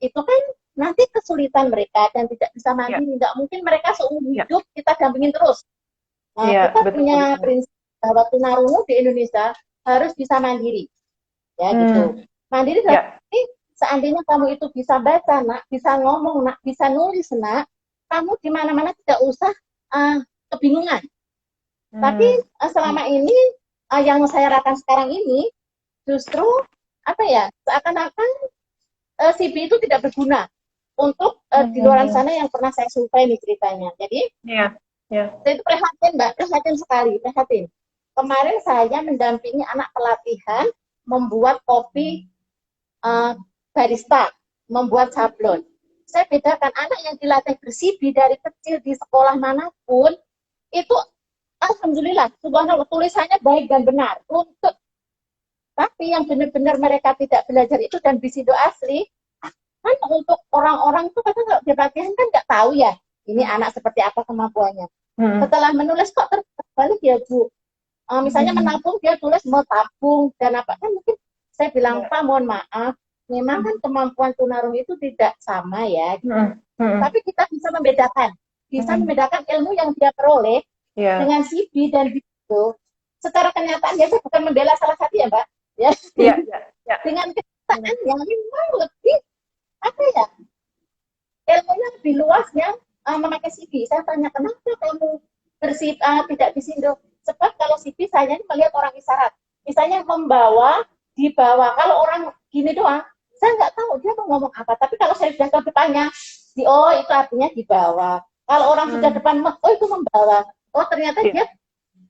itu kan nanti kesulitan mereka dan tidak bisa mandiri. Nggak mungkin mereka seumur hidup kita dampingin terus. Nah, kita punya prinsip bahwa tunarungu di Indonesia harus bisa mandiri, ya gitu. Mandiri berarti seandainya kamu itu bisa baca nak, bisa ngomong nak, bisa nulis nak, kamu di mana-mana tidak usah kebingungan. Tapi selama ini yang saya rasakan sekarang ini justru seakan-akan CB itu tidak berguna untuk di luar sana yang pernah saya survei nih ceritanya. Jadi saya itu prihatin Mbak, prihatin sekali, prihatin. Kemarin saya mendampingi anak pelatihan membuat kopi barista, membuat sablon. Saya bedakan anak yang dilatih ber-CB dari kecil di sekolah manapun itu alhamdulillah, subhanallah, tulisannya baik dan benar, untuk. Tapi yang benar-benar mereka tidak belajar itu dan Bisindo asli, kan untuk orang-orang itu kadang nggak pelatihan kan nggak tahu ya, ini anak seperti apa kemampuannya. Setelah menulis kok terbalik ya Bu. Misalnya menabung, dia tulis mau tabung dan apa, kan mungkin saya bilang Pak mohon maaf, memang kan kemampuan tunarungu itu tidak sama ya. Tapi kita bisa membedakan ilmu yang dia peroleh dengan CB dan Bisindo secara kenyataan ya saya bukan membela salah satu ya Mbak, ya Iya, iya, iya. dengan kenyataan yang memang lebih apa ya ilmunya lebih luasnya memakai CV. Saya tanya kenapa kamu tidak disindo? Sebab kalau CV saya ini melihat orang isyarat, misalnya membawa, dibawa. Kalau orang gini doang, saya nggak tahu dia mau ngomong apa. Tapi kalau saya sudah ke depannya, oh itu artinya dibawa. Kalau orang sudah depan, oh itu membawa. Oh ternyata dia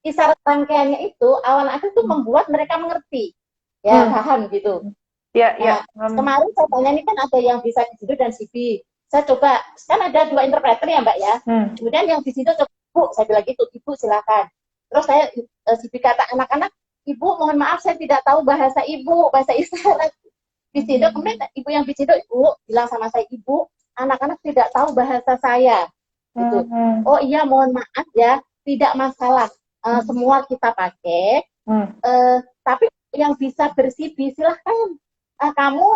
isyarat rangkaiannya itu awal-awal itu membuat mereka mengerti, ya paham gitu. Iya, iya. Nah, kemarin saya tanya ini kan ada yang bisa disido dan CV. Saya coba, kan ada 2 interpreter ya Mbak ya. Kemudian yang disido coba, Bu, saya bilang gitu, Ibu silakan. Terus saya CV kata anak-anak, Ibu mohon maaf saya tidak tahu bahasa Ibu, bahasa isyarat. Disido, kemudian Ibu yang disido, Ibu bilang sama saya, Ibu, anak-anak tidak tahu bahasa saya. Gitu. Oh iya mohon maaf ya, tidak masalah. Semua kita pakai. Tapi yang bisa ber-CV silahkan. Kamu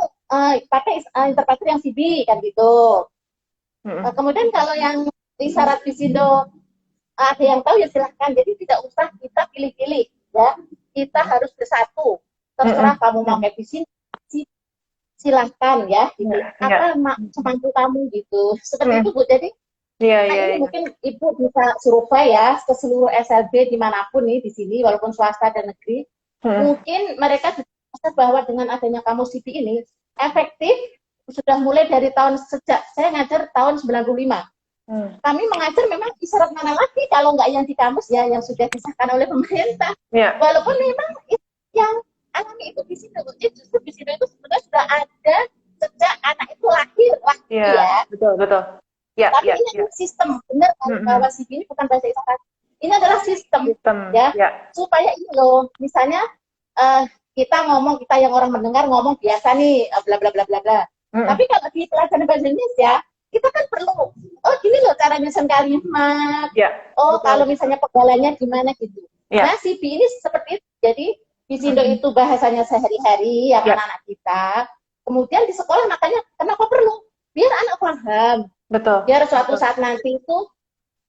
pakai interpreter yang CV kan gitu. Kemudian kalau yang isyarat disido ada yang tahu ya silahkan. Jadi tidak usah kita pilih-pilih ya. Kita harus bersatu. Terserah kamu mau pakai di sini silahkan ya. Gitu. Apa semampu kamu gitu. Seperti itu Bu. Jadi ini mungkin Ibu bisa survei ya ke seluruh SLB dimanapun nih di sini walaupun swasta dan negeri. Mungkin mereka bahwa dengan adanya kamus CV ini efektif sudah mulai dari sejak saya ngajar tahun 95. Kami mengajar memang isyarat mana lagi kalau nggak yang di kamus ya yang sudah disahkan oleh pemerintah. Walaupun memang yang alami itu di situ, justru di situ itu sebenarnya sudah ada sejak anak itu lahir ya. Betul. Ya, tapi ini sistem benar bahwa CV ini bukan bahasa isyarat. Ini adalah sistem ya. Supaya ini loh, misalnya kita yang orang mendengar ngomong biasa nih bla bla bla bla bla. Tapi kalau di pelajaran bahasa Indonesia kita kan perlu gini loh cara nyusun kalimat. Kalau misalnya pegalannya gimana gitu. Nah CV ini seperti itu. Jadi di Sindo itu bahasanya sehari-hari ya anak-anak kita. Kemudian di sekolah makanya kenapa perlu? Biar anak paham. Betul. Biar suatu saat nanti itu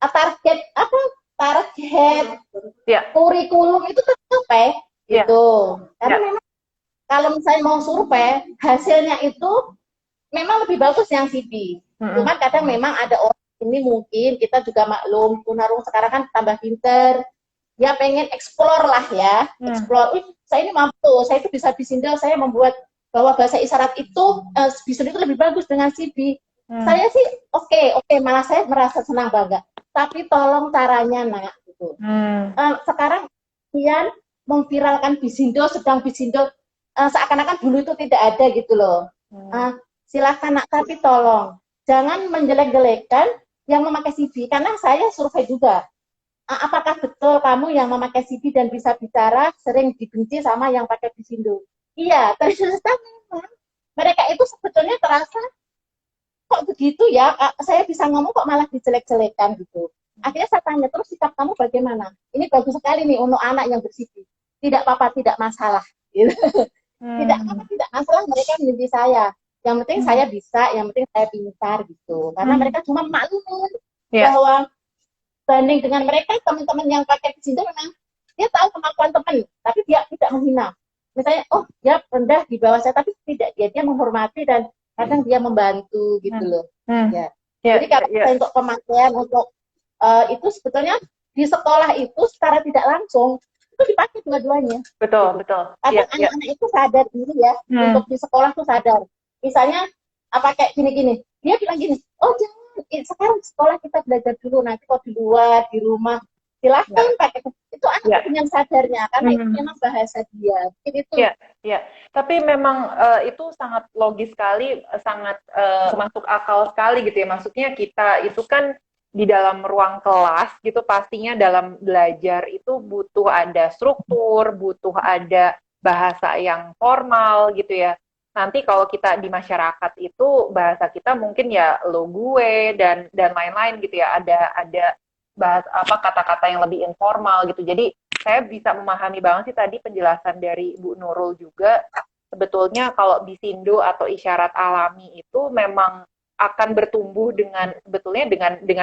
target kurikulum itu tercapai gitu. Karena memang kalau misalnya mau survei hasilnya itu memang lebih bagus yang CV. Cuman kadang memang ada orang ini mungkin kita juga maklum tunarung sekarang kan tambah pinter. Dia pengen explore lah ya. Explore. Saya ini mampu, saya itu bisa Bisindo, saya membuat bahwa bahasa isyarat itu Bisindo itu lebih bagus dengan CV. Saya sih oke, malah saya merasa senang bangga. Tapi tolong caranya nak gitu. Sekarang kalian memviralkan Bisindo, sedang Bisindo seakan-akan dulu itu tidak ada gitu loh. Silahkan nak, tapi tolong jangan menjelek-jelekan yang memakai CV karena saya survei juga. Apakah betul kamu yang memakai CV dan bisa bicara sering dibenci sama yang pakai Bisindo? Iya, ternyata memang mereka itu sebetulnya terasa kok begitu ya, saya bisa ngomong kok malah dijelek-jelekan gitu. Akhirnya saya tanya, terus sikap kamu bagaimana? Ini bagus sekali nih untuk anak yang ber-CV. Tidak apa-apa, tidak masalah. Gitu. Tidak masalah mereka menjadi saya. Yang penting saya bisa, yang penting saya pintar gitu. Karena mereka cuma maklumin bahwa banding dengan mereka, teman-teman yang pakai Bisindo memang dia tahu kemampuan teman, tapi dia tidak menghina. Misalnya, dia rendah di bawah saya, tapi tidak, dia menghormati dan kadang dia membantu gitu loh. Jadi kalau untuk pemakaian untuk itu sebetulnya di sekolah itu secara tidak langsung itu dipakai dua-duanya. Betul. Kadang anak-anak itu sadar diri ya untuk di sekolah tuh sadar. Misalnya kayak gini-gini, dia bilang gini, jangan sekarang sekolah kita belajar dulu, nanti kok di luar di rumah silahkan pakai itu anak dengan sadarnya karena itu memang bahasa dia. Itu. Tapi memang itu sangat logis sekali, sangat masuk akal sekali gitu ya. Maksudnya kita itu kan di dalam ruang kelas gitu pastinya dalam belajar itu butuh ada struktur, butuh ada bahasa yang formal gitu ya. Nanti kalau kita di masyarakat itu bahasa kita mungkin ya lo gue dan lain-lain gitu ya. Ada bahas kata-kata yang lebih informal gitu. Jadi saya bisa memahami banget sih tadi penjelasan dari Bu Nurul juga. Sebetulnya kalau Bisindo atau isyarat alami itu memang akan bertumbuh dengan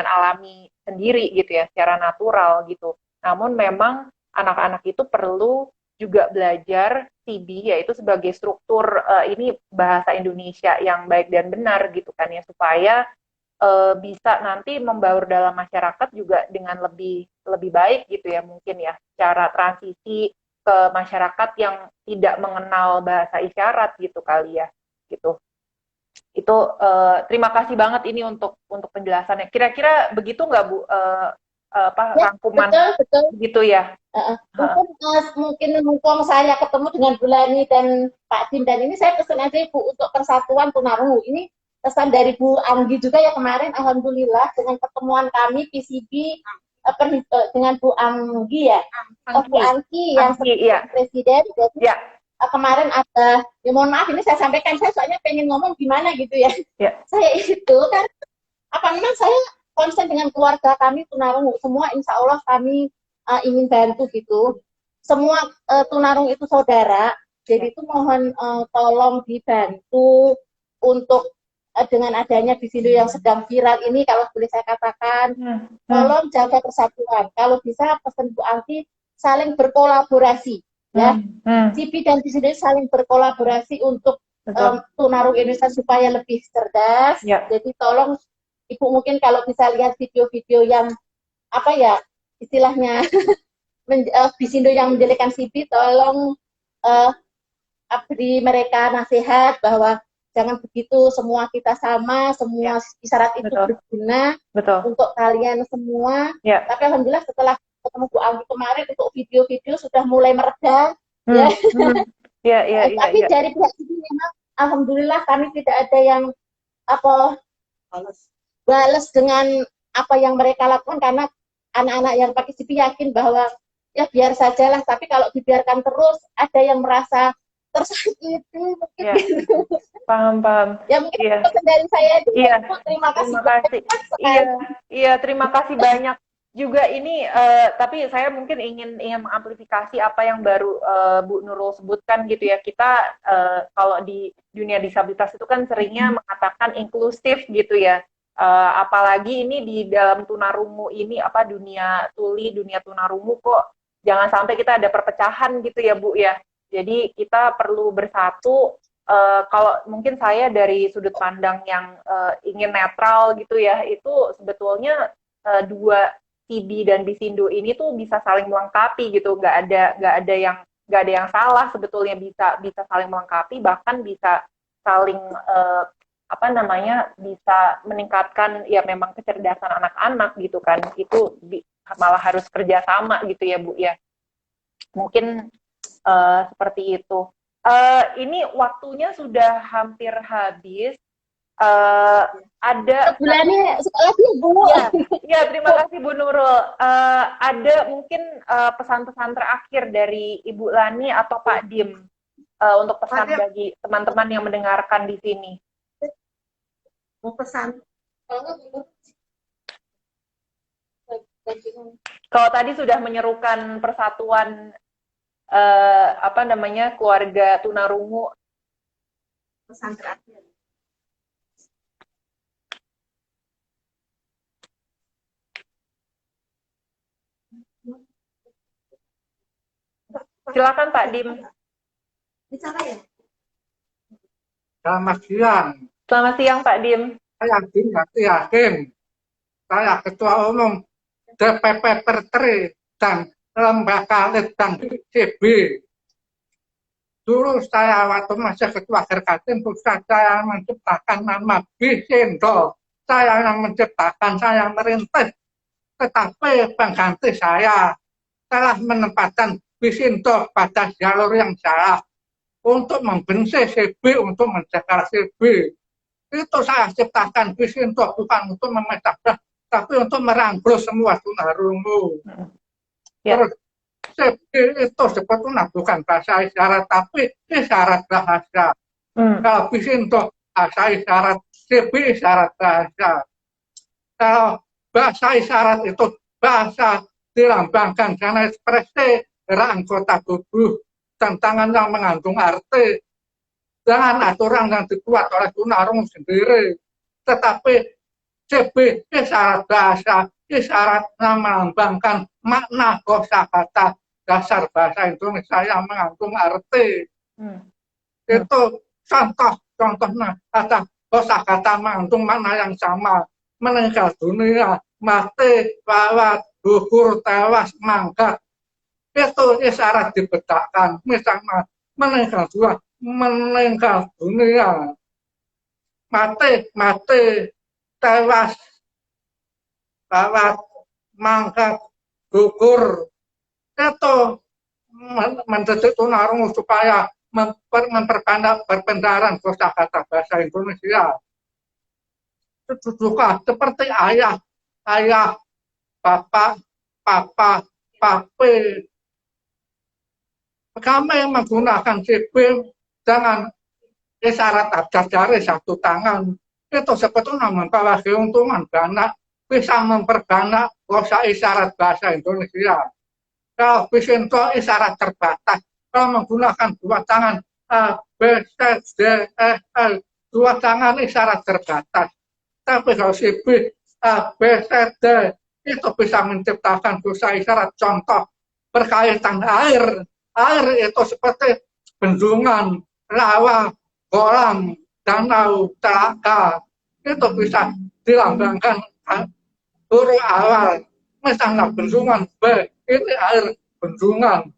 alami sendiri gitu ya, secara natural gitu. Namun memang anak-anak itu perlu juga belajar CB, yaitu sebagai struktur ini bahasa Indonesia yang baik dan benar gitu kan ya, supaya bisa nanti membaur dalam masyarakat juga dengan lebih baik gitu ya, mungkin ya, cara transisi ke masyarakat yang tidak mengenal bahasa isyarat gitu kali ya, gitu. Itu terima kasih banget ini untuk penjelasannya. Kira-kira begitu nggak Bu, apa Ya, rangkuman betul, betul. gitu ya? Mungkin mumpung saya ketemu dengan Bu Lani dan Pak Dim dan ini saya pesan aja Ibu untuk persatuan tunarungu. Ini pesan dari Bu Anggi juga ya kemarin, alhamdulillah dengan pertemuan kami PCB dengan Bu Anggi ya, Bu Anggi yang iya. presiden. Jadi Ya. Kemarin ada, ya mohon maaf ini saya sampaikan, saya soalnya pengen ngomong gimana gitu ya. Ya. Saya itu kan memang saya konsen dengan keluarga kami tunarungu, semua insya Allah kami ingin bantu gitu. Semua tunarungu itu saudara, jadi itu mohon tolong dibantu untuk dengan adanya Bisindo yang sedang viral ini, kalau boleh saya katakan, tolong jaga persatuan. Kalau bisa pesan Bu Anggi saling berkolaborasi, ya. CB dan Bisindo saling berkolaborasi untuk tunarungu Indonesia supaya lebih cerdas. Ya. Jadi tolong Ibu mungkin kalau bisa lihat video-video yang apa ya istilahnya Bisindo yang menjelekan CB, tolong beri mereka nasihat bahwa jangan begitu, semua kita sama, semua isyarat itu berguna untuk kalian semua. Tapi alhamdulillah setelah ketemu Bu Anggi kemarin untuk video-video sudah mulai mereda. Tapi dari pihak CB memang alhamdulillah kami tidak ada yang balas dengan apa yang mereka lakukan, karena anak-anak yang pakai CB yakin bahwa ya biar sajalah, tapi kalau dibiarkan terus ada yang merasa tersakiti mungkin. Paham. Ya mungkin pesan dari saya itu. Terima kasih. Terima kasih banyak juga ini, tapi saya mungkin ingin mengamplifikasi apa yang baru Bu Nurul sebutkan gitu ya. Kita kalau di dunia disabilitas itu kan seringnya mengatakan inklusif gitu ya. Apalagi ini di dalam tunarungu ini, dunia tuli, dunia tunarungu, kok jangan sampai kita ada perpecahan gitu ya Bu ya. Jadi kita perlu bersatu. Kalau mungkin saya dari sudut pandang yang ingin netral gitu ya, itu sebetulnya dua CB dan Bisindo ini tuh bisa saling melengkapi gitu. Nggak ada yang salah sebetulnya, bisa saling melengkapi, bahkan bisa saling bisa meningkatkan ya memang kecerdasan anak-anak gitu kan. Itu malah harus kerjasama gitu ya Bu ya. Mungkin seperti itu. Ini waktunya sudah hampir habis. Ada bulannya lagi Bu. Ya, terima kasih Bu Nurul. Ada mungkin pesan-pesan terakhir dari Ibu Lani atau Pak Dim untuk pesan bagi teman-teman yang mendengarkan di sini. Mau pesan? Kalau tadi sudah menyerukan persatuan keluarga tunarungu. Pesan terakhir. Silakan Pak Dim. Bicara ya. Selamat siang. Selamat siang Pak Dim. Saya Dim Yakin. Saya Ketua Umum DPP Perteri dan Lembaga Litbang CB. Dulu saya waktu masih Ketua Gerkatin Pusat, saya menciptakan nama Bisindo. Saya yang menciptakan, saya yang merintis. Tetapi pengganti saya telah menempatkan Bisindo pada jalur yang salah untuk membenci CB, untuk menjaga CB. Itu saya ciptakan Bisindo bukan untuk memecah belah, tapi untuk merangkul semua tunarungu. Terus CB itu sebetulnya bukan bahasa isyarat, tapi isyarat bahasa. Kalau Bisindo bahasa isyarat, CB isyarat bahasa. Kalau bahasa isyarat itu bahasa dilambangkan karena ekspresi gerak anggota tubuh dan tangan yang mengandung arti dengan aturan yang dibuat oleh tunarungu sendiri. Tetapi CB isyarat bahasa, isyarat yang melambangkan makna kosakata dasar bahasa Indonesia yang mengandung arti. Hmm. Itu contohnya ada kosakata mengandung makna yang sama. Meninggal dunia, mati, lewat, gugur, tewas, mangkat. Itu isyarat dibedakan. Misalnya meninggal dunia, mati, tewas, lewat, mangkat, gugur. Itu mendidik tunarungu supaya memperbanyak perbendaharaan kosakata bahasa Indonesia. Itu juga seperti ayah, bapak, papa, pape. Kami menggunakan sipil dengan isyarat abjad jari satu tangan. Itu sebetulnya membawa keuntungan banyak, bisa memperbanyak kosa isyarat bahasa Indonesia. Kalau Visinto isyarat terbatas, kalau menggunakan dua tangan A, B, C, D, E, L, dua tangan isyarat terbatas. Tapi kalau sipil A, B, C, D, itu bisa menciptakan kosa isyarat. Contoh berkaitan air. Air itu seperti bendungan, rawa, kolam, danau, telaga. Itu bisa dilambangkan huruf awal. Misalnya bendungan B, ini air bendungan.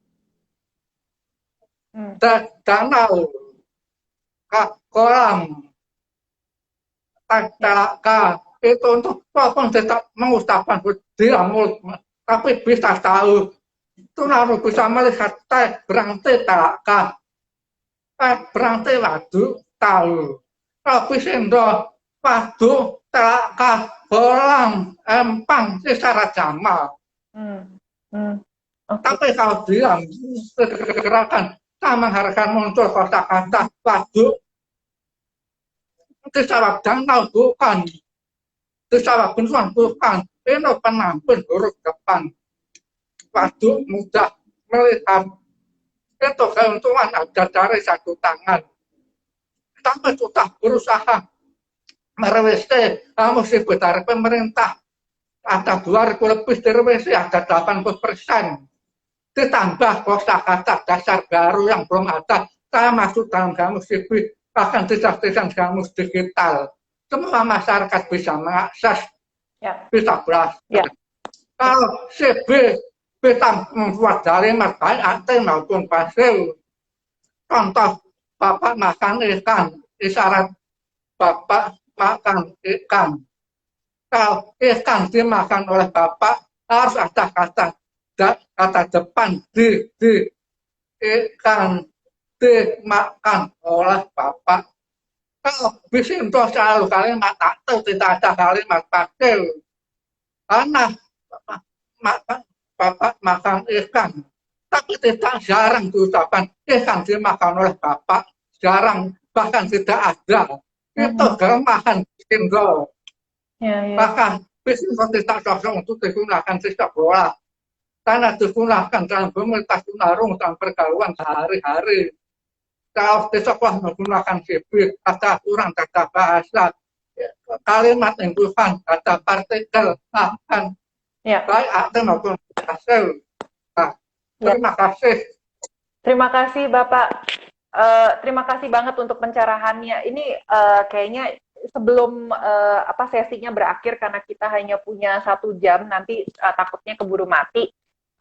Danau, kolam, telaga. Itu untuk walaupun tidak mengucapkan diamul, tapi bisa tahu. Itu lalu bisa melihat berarti telaga. Berarti wadu, tahu. Kalau Visinto, wadu, telaga, kolam, empang, isyarat jamak. Okay. Tapi kalau diam, gerakan sama harga muncul kosakata wadu, disawab danau bukan, disawab bendungan bukan, ini penampil huruf depan. Wadu mudah melihat, itu keuntungan ada dari satu tangan. Tapi sudah berusaha merevisi musibah dari pemerintah. Ada 2.000 lebih direvisi, ada 80%. Ditambah kosakata dasar baru yang belum ada. Saya masuk dalam kamus sipil, bahkan tidak kamus digital. Semua masyarakat bisa mengakses, bisa belajar. Kalau CB bisa membuat kalimat baik arti maupun pasif. Contoh, bapak makan ikan, isyarat bapak makan ikan. Kalau ikan dimakan oleh bapak, harus ada kata depan di ikan dimakan oleh bapak. Kalau Visinto selalu kalimat atau tidak ada kalimat pasif. Karena bapak makan ikan, tapi tidak jarang diucapkan ikan dimakan oleh bapak, jarang, bahkan tidak ada. Itu kelemahan Visinto. Bahkan Visinto tidak cocok untuk digunakan sepak bola. Karena digunakan dalam komunitas tunarungu dan pergaulan sehari-hari. Kalau di sekolah menggunakan sipil, ada aturan, ada bahasa, kalimat inggusan, ada partikel, bahkan baik arti maupun hasil. Terima kasih. Terima kasih Bapak. Terima kasih banget untuk pencerahannya. Ini kayaknya sebelum sesinya berakhir, karena kita hanya punya 1 jam, nanti takutnya keburu mati.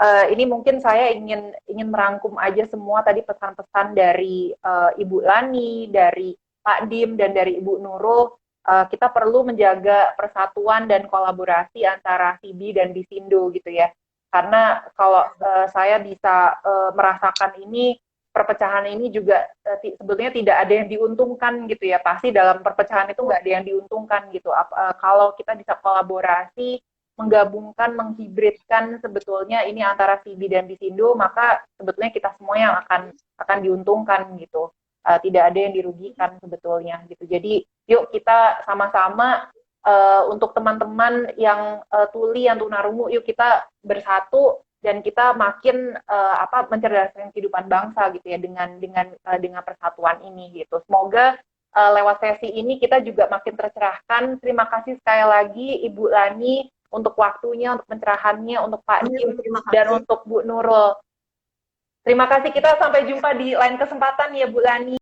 Ini mungkin saya ingin merangkum aja semua tadi pesan-pesan dari Ibu Lani, dari Pak Dim, dan dari Ibu Nurul. Kita perlu menjaga persatuan dan kolaborasi antara SIBI dan Bisindo gitu ya. Karena kalau saya bisa merasakan ini, perpecahan ini juga sebetulnya tidak ada yang diuntungkan gitu ya. Pasti dalam perpecahan itu nggak ada yang diuntungkan gitu. Kalau kita bisa kolaborasi, menggabungkan, menghibridkan sebetulnya ini antara SIBI dan Bisindo, maka sebetulnya kita semua yang akan diuntungkan gitu. Tidak ada yang dirugikan sebetulnya gitu. Jadi yuk kita sama-sama untuk teman-teman yang tuli, yang tunarungu, yuk kita bersatu dan kita makin mencerdaskan kehidupan bangsa gitu ya dengan persatuan ini gitu. Semoga lewat sesi ini kita juga makin tercerahkan. Terima kasih sekali lagi Ibu Lani untuk waktunya, untuk pencerahannya, untuk Pak Dim, dan untuk Bu Nurul. Terima kasih, kita sampai jumpa di lain kesempatan ya Bu Lani.